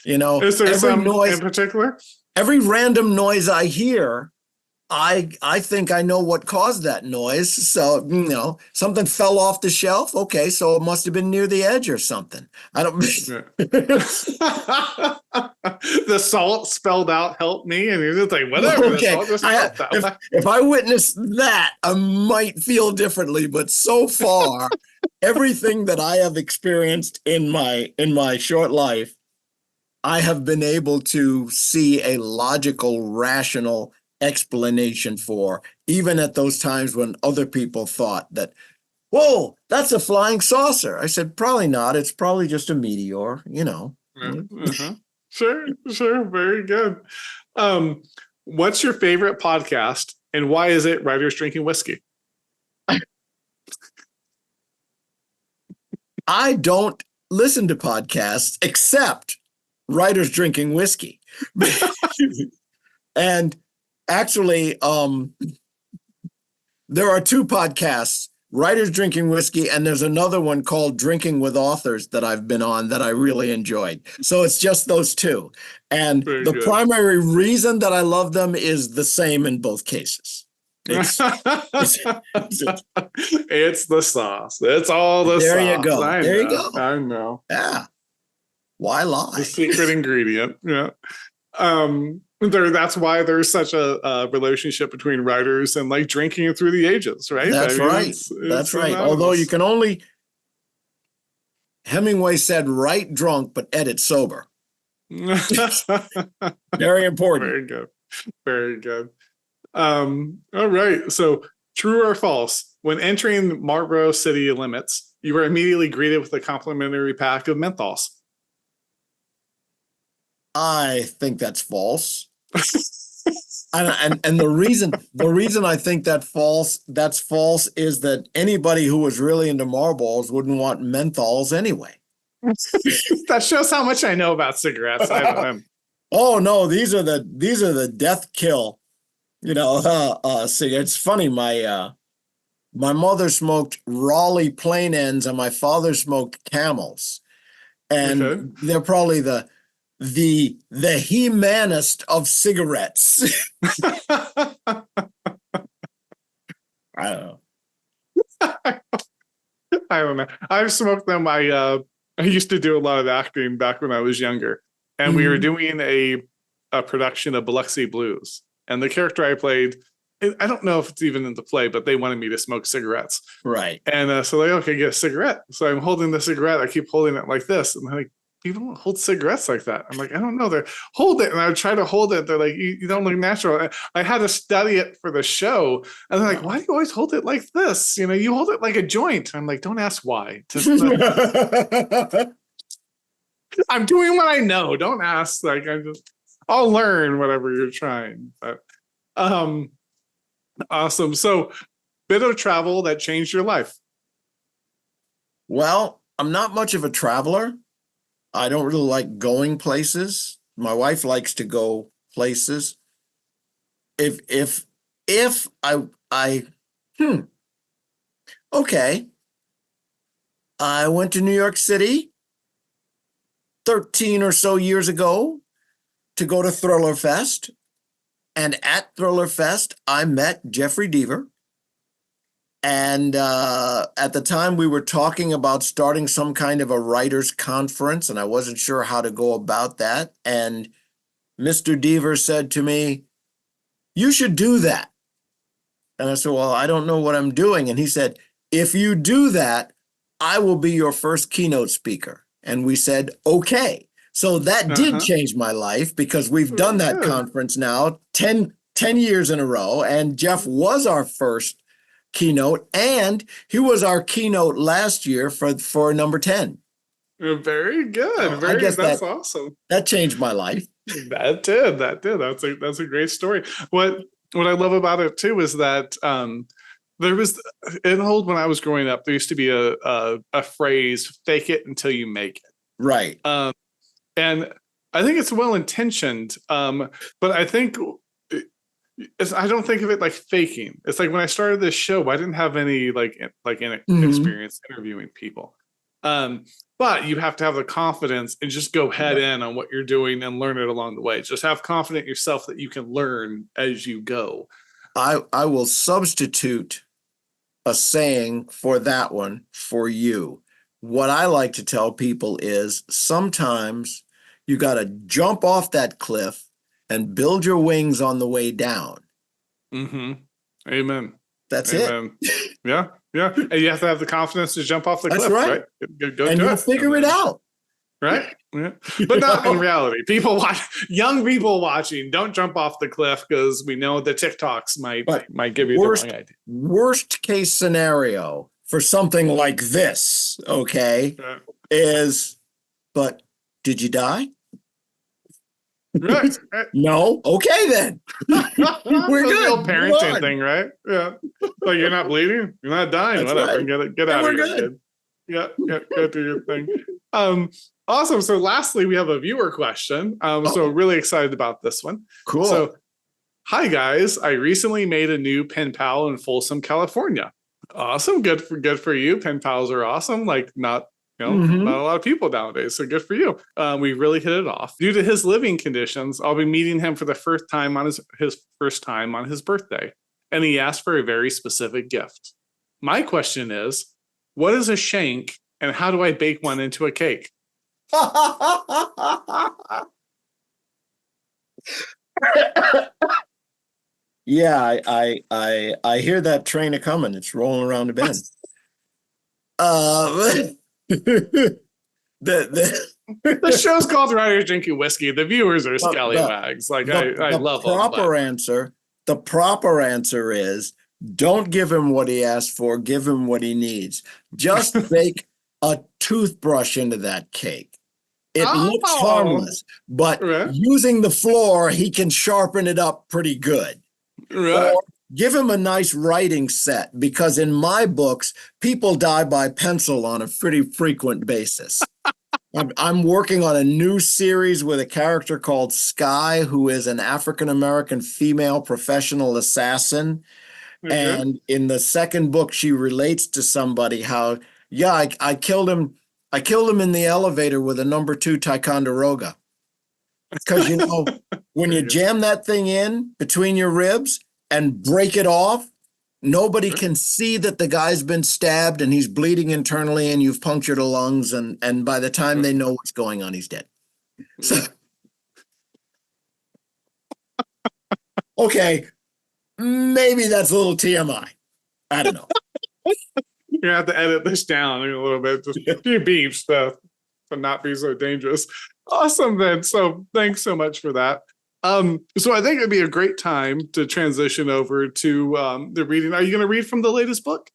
Is there every some noise in particular? Every random noise I hear I think I know what caused that noise. So, something fell off the shelf. Okay, so it must have been near the edge or something. I don't. Yeah. The salt spelled out help me, and you're just like, whatever. The Okay, salt just felt that way. if I witnessed that, I might feel differently. But so far, everything that I have experienced in my short life, I have been able to see a logical, rational explanation for, even at those times when other people thought that, whoa, that's a flying saucer. I said, probably not. It's probably just a meteor, Uh-huh. Sure. Very good. What's your favorite podcast, and why is it Writers Drinking Whiskey? I don't listen to podcasts except Writers Drinking Whiskey. And actually, there are two podcasts, Writers Drinking Whiskey, and there's another one called Drinking with Authors that I've been on that I really enjoyed. So it's just those two. And Very the good. primary reason that I love them is the same in both cases. It's the sauce. It's all the there sauce. you go. There you go. I know. Yeah. Why lie? The secret ingredient. Yeah. That's why there's such a relationship between writers and like drinking it through the ages, right? That's right. That's right. Although you can only, Hemingway said, write drunk, but edit sober. Very important. Very good. Very good. All right. So true or false, when entering Marlboro city limits, you were immediately greeted with a complimentary pack of menthols. I think that's false. and the reason I think that's false is that anybody who was really into Marlboros wouldn't want menthols anyway. That shows how much I know about cigarettes. Oh no, these are the death kill. It's funny. My mother smoked Raleigh plain ends, and my father smoked Camels, and they're probably the humanest of cigarettes. I don't know. I've smoked them. I used to do a lot of acting back when I was younger, and we were doing a production of Biloxi Blues, and the character I played, I don't know if it's even in the play, but they wanted me to smoke cigarettes. Right. And so okay, get a cigarette. So I'm holding the cigarette. I keep holding it like this, and they're like, people don't hold cigarettes like that. I'm like, I don't know. They're hold it. And I would try to hold it. They're like, you don't look natural. I had to study it for the show. And they're like, why do you always hold it like this? You hold it like a joint. I'm like, don't ask why. I'm doing what I know. Don't ask. Like, I'll learn whatever you're trying. But awesome. So bit of travel that changed your life. Well, I'm not much of a traveler. I don't really like going places. My wife likes to go places. Okay. I went to New York City 13 or so years ago to go to Thriller Fest. And at Thriller Fest, I met Jeffrey Deaver. And at the time, we were talking about starting some kind of a writers' conference, and I wasn't sure how to go about that. And Mr. Deaver said to me, you should do that. And I said, well, I don't know what I'm doing. And he said, if you do that, I will be your first keynote speaker. And we said, okay. So that did change my life, because we've done that conference now 10 years in a row. And Jeff was our first keynote, and he was our keynote last year for number 10. Very good. I guess that's awesome. That changed my life. That did. That's a great story. What I love about it too is that there was when I was growing up, there used to be a phrase, fake it until you make it. Right. And I think it's well intentioned, but I think I don't think of it like faking. It's like when I started this show, I didn't have any experience interviewing people. But you have to have the confidence and just go head in on what you're doing and learn it along the way. Just have confidence in yourself that you can learn as you go. I will substitute a saying for that one for you. What I like to tell people is sometimes you got to jump off that cliff and build your wings on the way down. Mm-hmm. Amen. That's Amen. Yeah. Yeah. And you have to have the confidence to jump off the That's cliff, right? right? Go And do you'll it. figure it out. Right? Yeah. But not in reality. Young people watching, don't jump off the cliff because we know the TikToks might give you the wrong idea. Worst case scenario for something like this, okay, Right. is, but did you die? Right. No? Okay, then. We're good. The old parenting thing, right? Yeah. Like, you're not bleeding, you're not dying. That's Whatever. right. Get out of here, good. kid. Yeah. Go do your thing. Awesome. So lastly, we have a viewer question. So really excited about this one. Cool. So, hi guys. I recently made a new pen pal in Folsom, California. Awesome. Good for you. Pen pals are awesome. Like, not a lot of people nowadays. So good for you. We really hit it off. Due to his living conditions, I'll be meeting him for the first time on his first time on his birthday. And he asked for a very specific gift. My question is, what is a shank and how do I bake one into a cake? Yeah, I hear that train a coming. It's rolling around the bend. The show's called Writers Drinking Whiskey. The viewers are scallywags. Like, I love them. The proper answer is, don't give him what he asked for. Give him what he needs. Just bake a toothbrush into that cake. It looks harmless, but using the floor, he can sharpen it up pretty good. Right. Or give him a nice writing set, because in my books, people die by pencil on a pretty frequent basis. I'm working on a new series with a character called Sky, who is an African-American female professional assassin. And in the second book, she relates to somebody how, I killed him. I killed him in the elevator with a number 2 Ticonderoga. Because, when you jam that thing in between your ribs and break it off, nobody can see that the guy's been stabbed and he's bleeding internally and you've punctured the lungs. And by the time they know what's going on, he's dead. So, okay, maybe that's a little TMI. I don't know. You're going to have to edit this down a little bit. Just a few beeps to not be so dangerous. Awesome, then. So thanks so much for that. So I think it'd be a great time to transition over to the reading. Are you going to read from the latest book?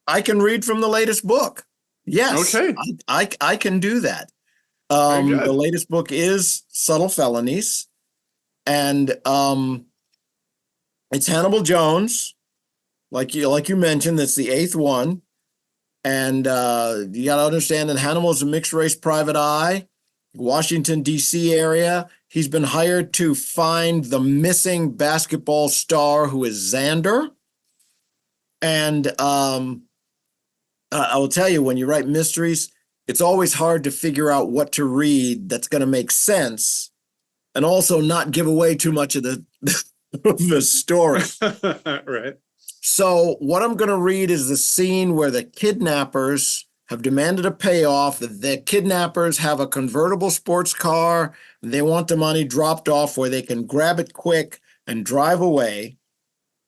I can read from the latest book. Yes. Okay. I can do that. The latest book is Subtle Felonies. And it's Hannibal Jones. Like you mentioned, that's the 8th one. And you got to understand that Hannibal is a mixed race private eye, Washington, D.C. area. He's been hired to find the missing basketball star who is Xander. And I will tell you, when you write mysteries, it's always hard to figure out what to read that's going to make sense and also not give away too much of the story. Right. So what I'm going to read is the scene where the kidnappers have demanded a payoff. The kidnappers have a convertible sports car. They want the money dropped off where they can grab it quick and drive away.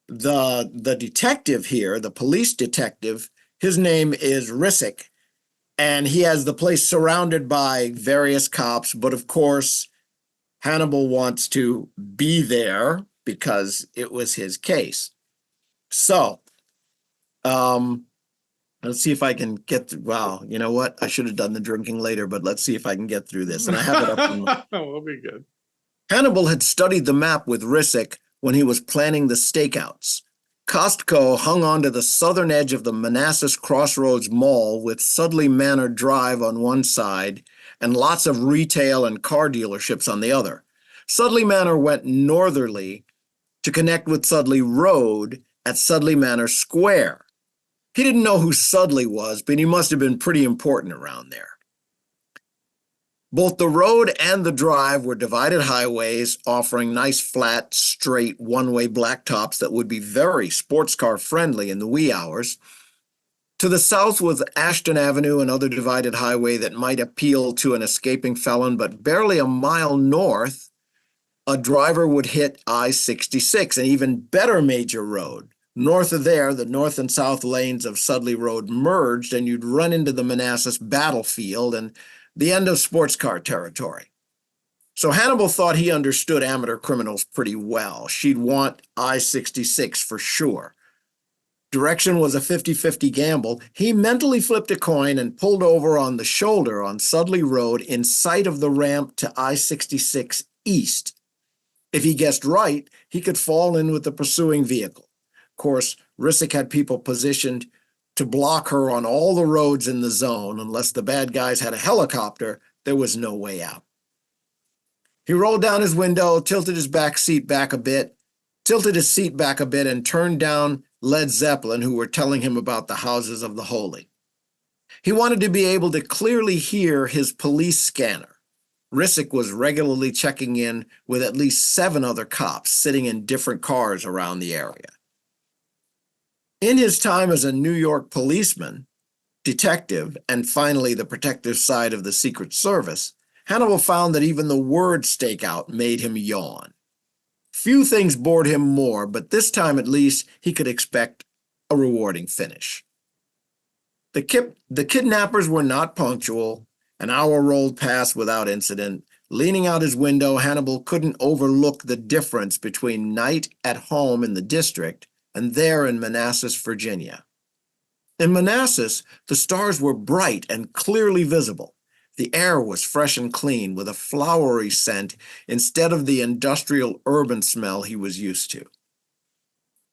The detective here, the police detective, his name is Rissick, and he has the place surrounded by various cops. But of course, Hannibal wants to be there because it was his case. So, let's see if I can get through. Wow, you know what? I should have done the drinking later, but let's see if I can get through this. And I have it up. We'll be good. Hannibal had studied the map with Rissick when he was planning the stakeouts. Costco hung onto the southern edge of the Manassas Crossroads Mall with Sudley Manor Drive on one side and lots of retail and car dealerships on the other. Sudley Manor went northerly to connect with Sudley Road at Sudley Manor Square. He didn't know who Sudley was, but he must have been pretty important around there. Both the road and the drive were divided highways, offering nice, flat, straight, one-way blacktops that would be very sports car friendly in the wee hours. To the south was Ashton Avenue, another divided highway that might appeal to an escaping felon, but barely a mile north, a driver would hit I-66, an even better major road. North of there, the north and south lanes of Sudley Road merged, and you'd run into the Manassas battlefield and the end of sports car territory. So Hannibal thought he understood amateur criminals pretty well. She'd want I-66 for sure. Direction was a 50-50 gamble. He mentally flipped a coin and pulled over on the shoulder on Sudley Road in sight of the ramp to I-66 east. If he guessed right, he could fall in with the pursuing vehicle. Of course, Rissick had people positioned to block her on all the roads in the zone. Unless the bad guys had a helicopter, there was no way out. He rolled down his window, tilted his seat back a bit, and turned down Led Zeppelin, who were telling him about the houses of the holy. He wanted to be able to clearly hear his police scanner. Rissick was regularly checking in with at least 7 other cops sitting in different cars around the area. In his time as a New York policeman, detective, and finally the protective side of the Secret Service, Hannibal found that even the word stakeout made him yawn. Few things bored him more, but this time at least he could expect a rewarding finish. The kidnappers were not punctual. An hour rolled past without incident. Leaning out his window, Hannibal couldn't overlook the difference between night at home in the district and there in Manassas, Virginia. In Manassas, the stars were bright and clearly visible. The air was fresh and clean, with a flowery scent instead of the industrial urban smell he was used to.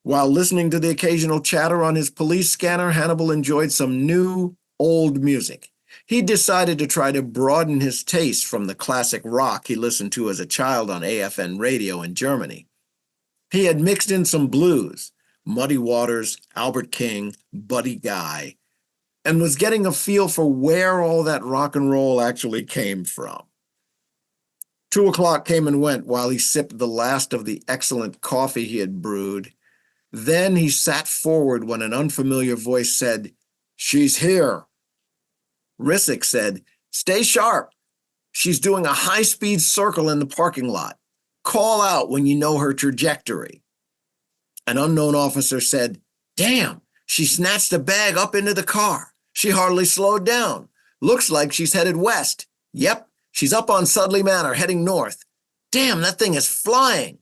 While listening to the occasional chatter on his police scanner, Hannibal enjoyed some new, old music. He decided to try to broaden his taste from the classic rock he listened to as a child on AFN radio in Germany. He had mixed in some blues, Muddy Waters, Albert King, Buddy Guy, and was getting a feel for where all that rock and roll actually came from. 2 o'clock came and went while he sipped the last of the excellent coffee he had brewed. Then he sat forward when an unfamiliar voice said, "She's here." Rissick said, "Stay sharp. She's doing a high-speed circle in the parking lot. Call out when you know her trajectory." An unknown officer said, "Damn, she snatched a bag up into the car. She hardly slowed down. Looks like she's headed west. Yep, she's up on Sudley Manor, heading north. Damn, that thing is flying."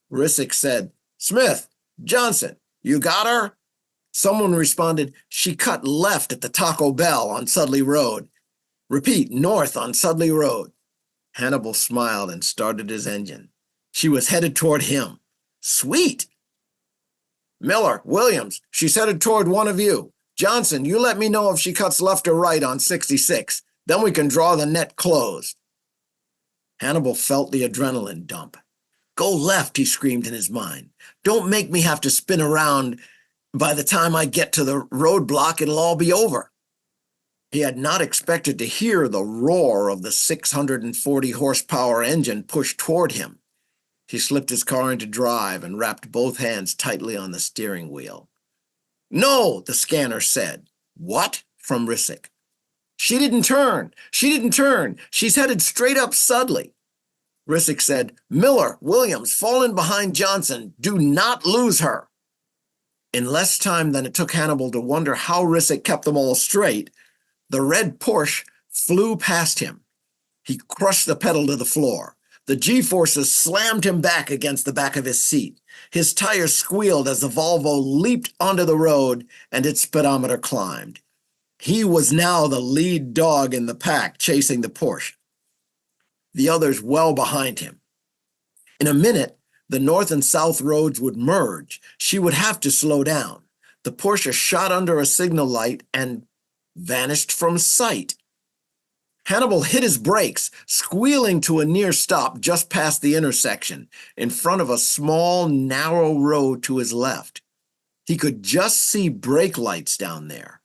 Rissick said, "Smith, Johnson, you got her?" Someone responded, "She cut left at the Taco Bell on Sudley Road. Repeat, north on Sudley Road." Hannibal smiled and started his engine. She was headed toward him. Sweet. "Miller, Williams, she's headed toward one of you. Johnson, you let me know if she cuts left or right on 66. Then we can draw the net closed." Hannibal felt the adrenaline dump. "Go left," he screamed in his mind. "Don't make me have to spin around. By the time I get to the roadblock, it'll all be over." He had not expected to hear the roar of the 640 horsepower engine push toward him. He slipped his car into drive and wrapped both hands tightly on the steering wheel. "No," the scanner said. "What?" from Rissick. She didn't turn. She's headed straight up Sudley." Rissick said, "Miller, Williams, fall in behind Johnson. Do not lose her." In less time than it took Hannibal to wonder how Rissick kept them all straight, the red Porsche flew past him. He crushed the pedal to the floor. The G-forces slammed him back against the back of his seat. His tires squealed as the Volvo leaped onto the road and its speedometer climbed. He was now the lead dog in the pack, chasing the Porsche, the others well behind him. In a minute, the north and south roads would merge. She would have to slow down. The Porsche shot under a signal light and vanished from sight. Hannibal hit his brakes, squealing to a near stop just past the intersection, in front of a small, narrow road to his left. He could just see brake lights down there.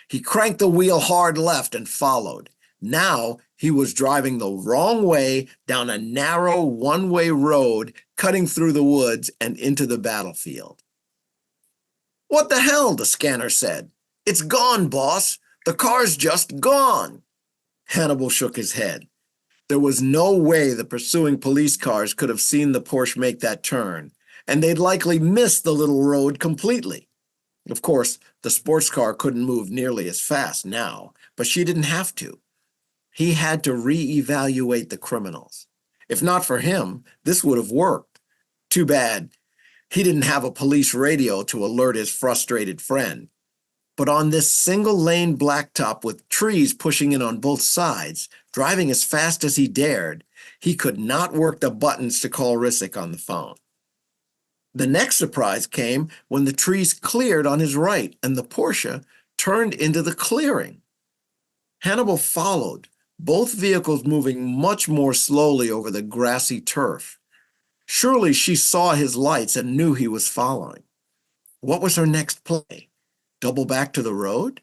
He cranked the wheel hard left and followed. Now he was driving the wrong way down a narrow one-way road, cutting through the woods and into the battlefield. "What the hell?" the scanner said. "It's gone, boss. The car's just gone." Hannibal shook his head. There was no way the pursuing police cars could have seen the Porsche make that turn, and they'd likely missed the little road completely. Of course, the sports car couldn't move nearly as fast now, but she didn't have to. He had to reevaluate the criminals. If not for him, this would have worked. Too bad he didn't have a police radio to alert his frustrated friend. But on this single-lane blacktop with trees pushing in on both sides, driving as fast as he dared, he could not work the buttons to call Rissick on the phone. The next surprise came when the trees cleared on his right and the Porsche turned into the clearing. Hannibal followed, both vehicles moving much more slowly over the grassy turf. Surely she saw his lights and knew he was following. What was her next play? Double back to the road?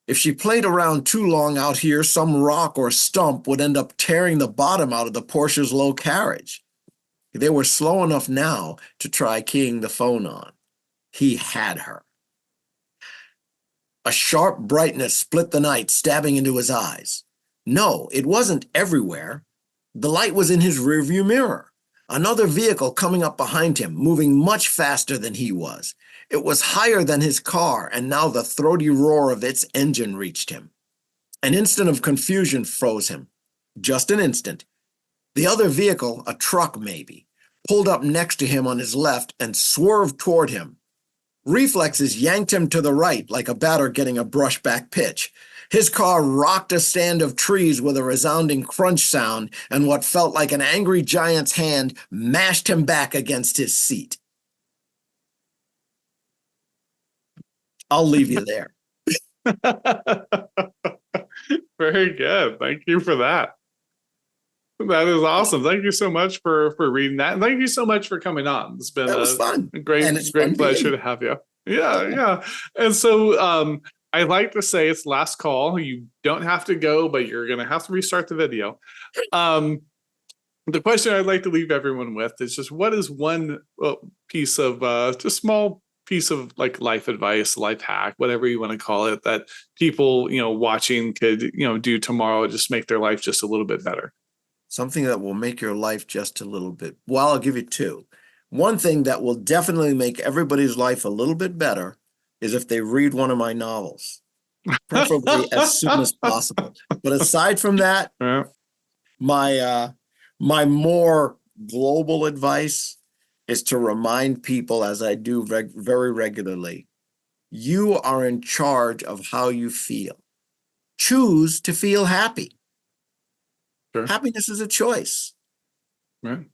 If she played around too long out here, some rock or stump would end up tearing the bottom out of the Porsche's low carriage. They were slow enough now to try keying the phone on. He had her. A sharp brightness split the night, stabbing into his eyes. No, it wasn't everywhere. The light was in his rearview mirror. Another vehicle coming up behind him, moving much faster than he was. It was higher than his car, and now the throaty roar of its engine reached him. An instant of confusion froze him. Just an instant. The other vehicle, a truck maybe, pulled up next to him on his left and swerved toward him. Reflexes yanked him to the right like a batter getting a brushback pitch. His car rocked a stand of trees with a resounding crunch sound, and what felt like an angry giant's hand mashed him back against his seat. I'll leave you there. Very good. Thank you for that. That is awesome. Thank you so much for reading that. And thank you so much for coming on. It's been fun. A great pleasure to have you. Yeah. And so I like to say it's last call. You don't have to go, but you're going to have to restart the video. The question I'd like to leave everyone with is just what is one piece of just small piece of like life advice, life hack, whatever you want to call it, that people, watching could, do tomorrow, just make their life just a little bit better. Something that will make your life just a little bit. Well, I'll give you two. One thing that will definitely make everybody's life a little bit better is if they read one of my novels, preferably as soon as possible. But aside from that, my more global advice is to remind people, as I do very regularly, you are in charge of how you feel. Choose to feel happy. Sure. Happiness is a choice. Right.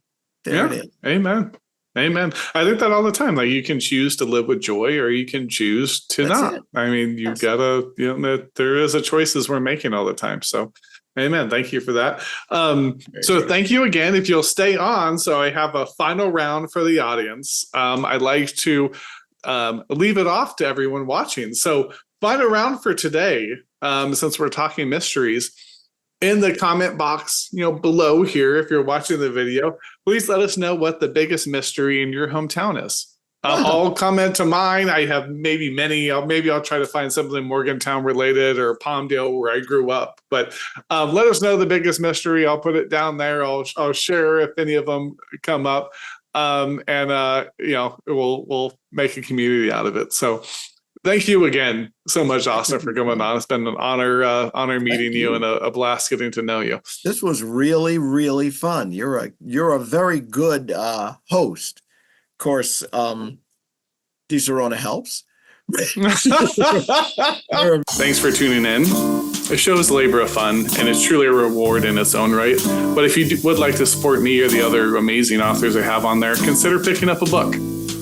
There it is. Amen. I think that all the time. Like you can choose to live with joy, or you can choose to not. I mean, you gotta, there is a choices we're making all the time. So, amen. Thank you for that. So thank you again. If you'll stay on, so I have a final round for the audience. I'd like to leave it off to everyone watching. So final round for today, since we're talking mysteries. In the comment box, below here, if you're watching the video, please let us know what the biggest mystery in your hometown is. I'll comment to mine. I have maybe many. I'll try to find something Morgantown related or Palmdale where I grew up. But let us know the biggest mystery. I'll put it down there. I'll share if any of them come up, and we'll make a community out of it. So. Thank you again so much, Austin, for coming on. It's been an honor meeting you and a blast getting to know you. This was really, really fun. You're a very good host. Of course, DiSarona helps. Thanks for tuning in. The show is a labor of fun, and it's truly a reward in its own right. But if you would like to support me or the other amazing authors I have on there, consider picking up a book.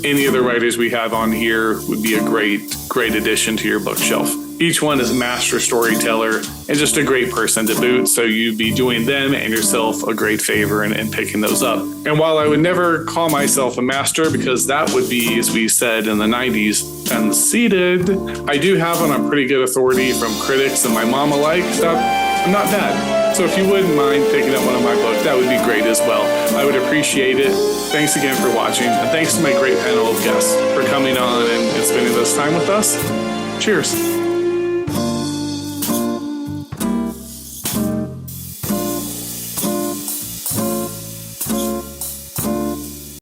Any of the writers we have on here would be a great addition to your bookshelf. Each one is a master storyteller and just a great person to boot, so you'd be doing them and yourself a great favor in picking those up. And while I would never call myself a master, because that would be, as we said in the 90s, conceited, I do have on a pretty good authority from critics and my mom alike that I'm not bad. So if you wouldn't mind picking up one of my books, that would be great as well. I would appreciate it. Thanks again for watching. And thanks to my great panel of guests for coming on and spending this time with us. Cheers.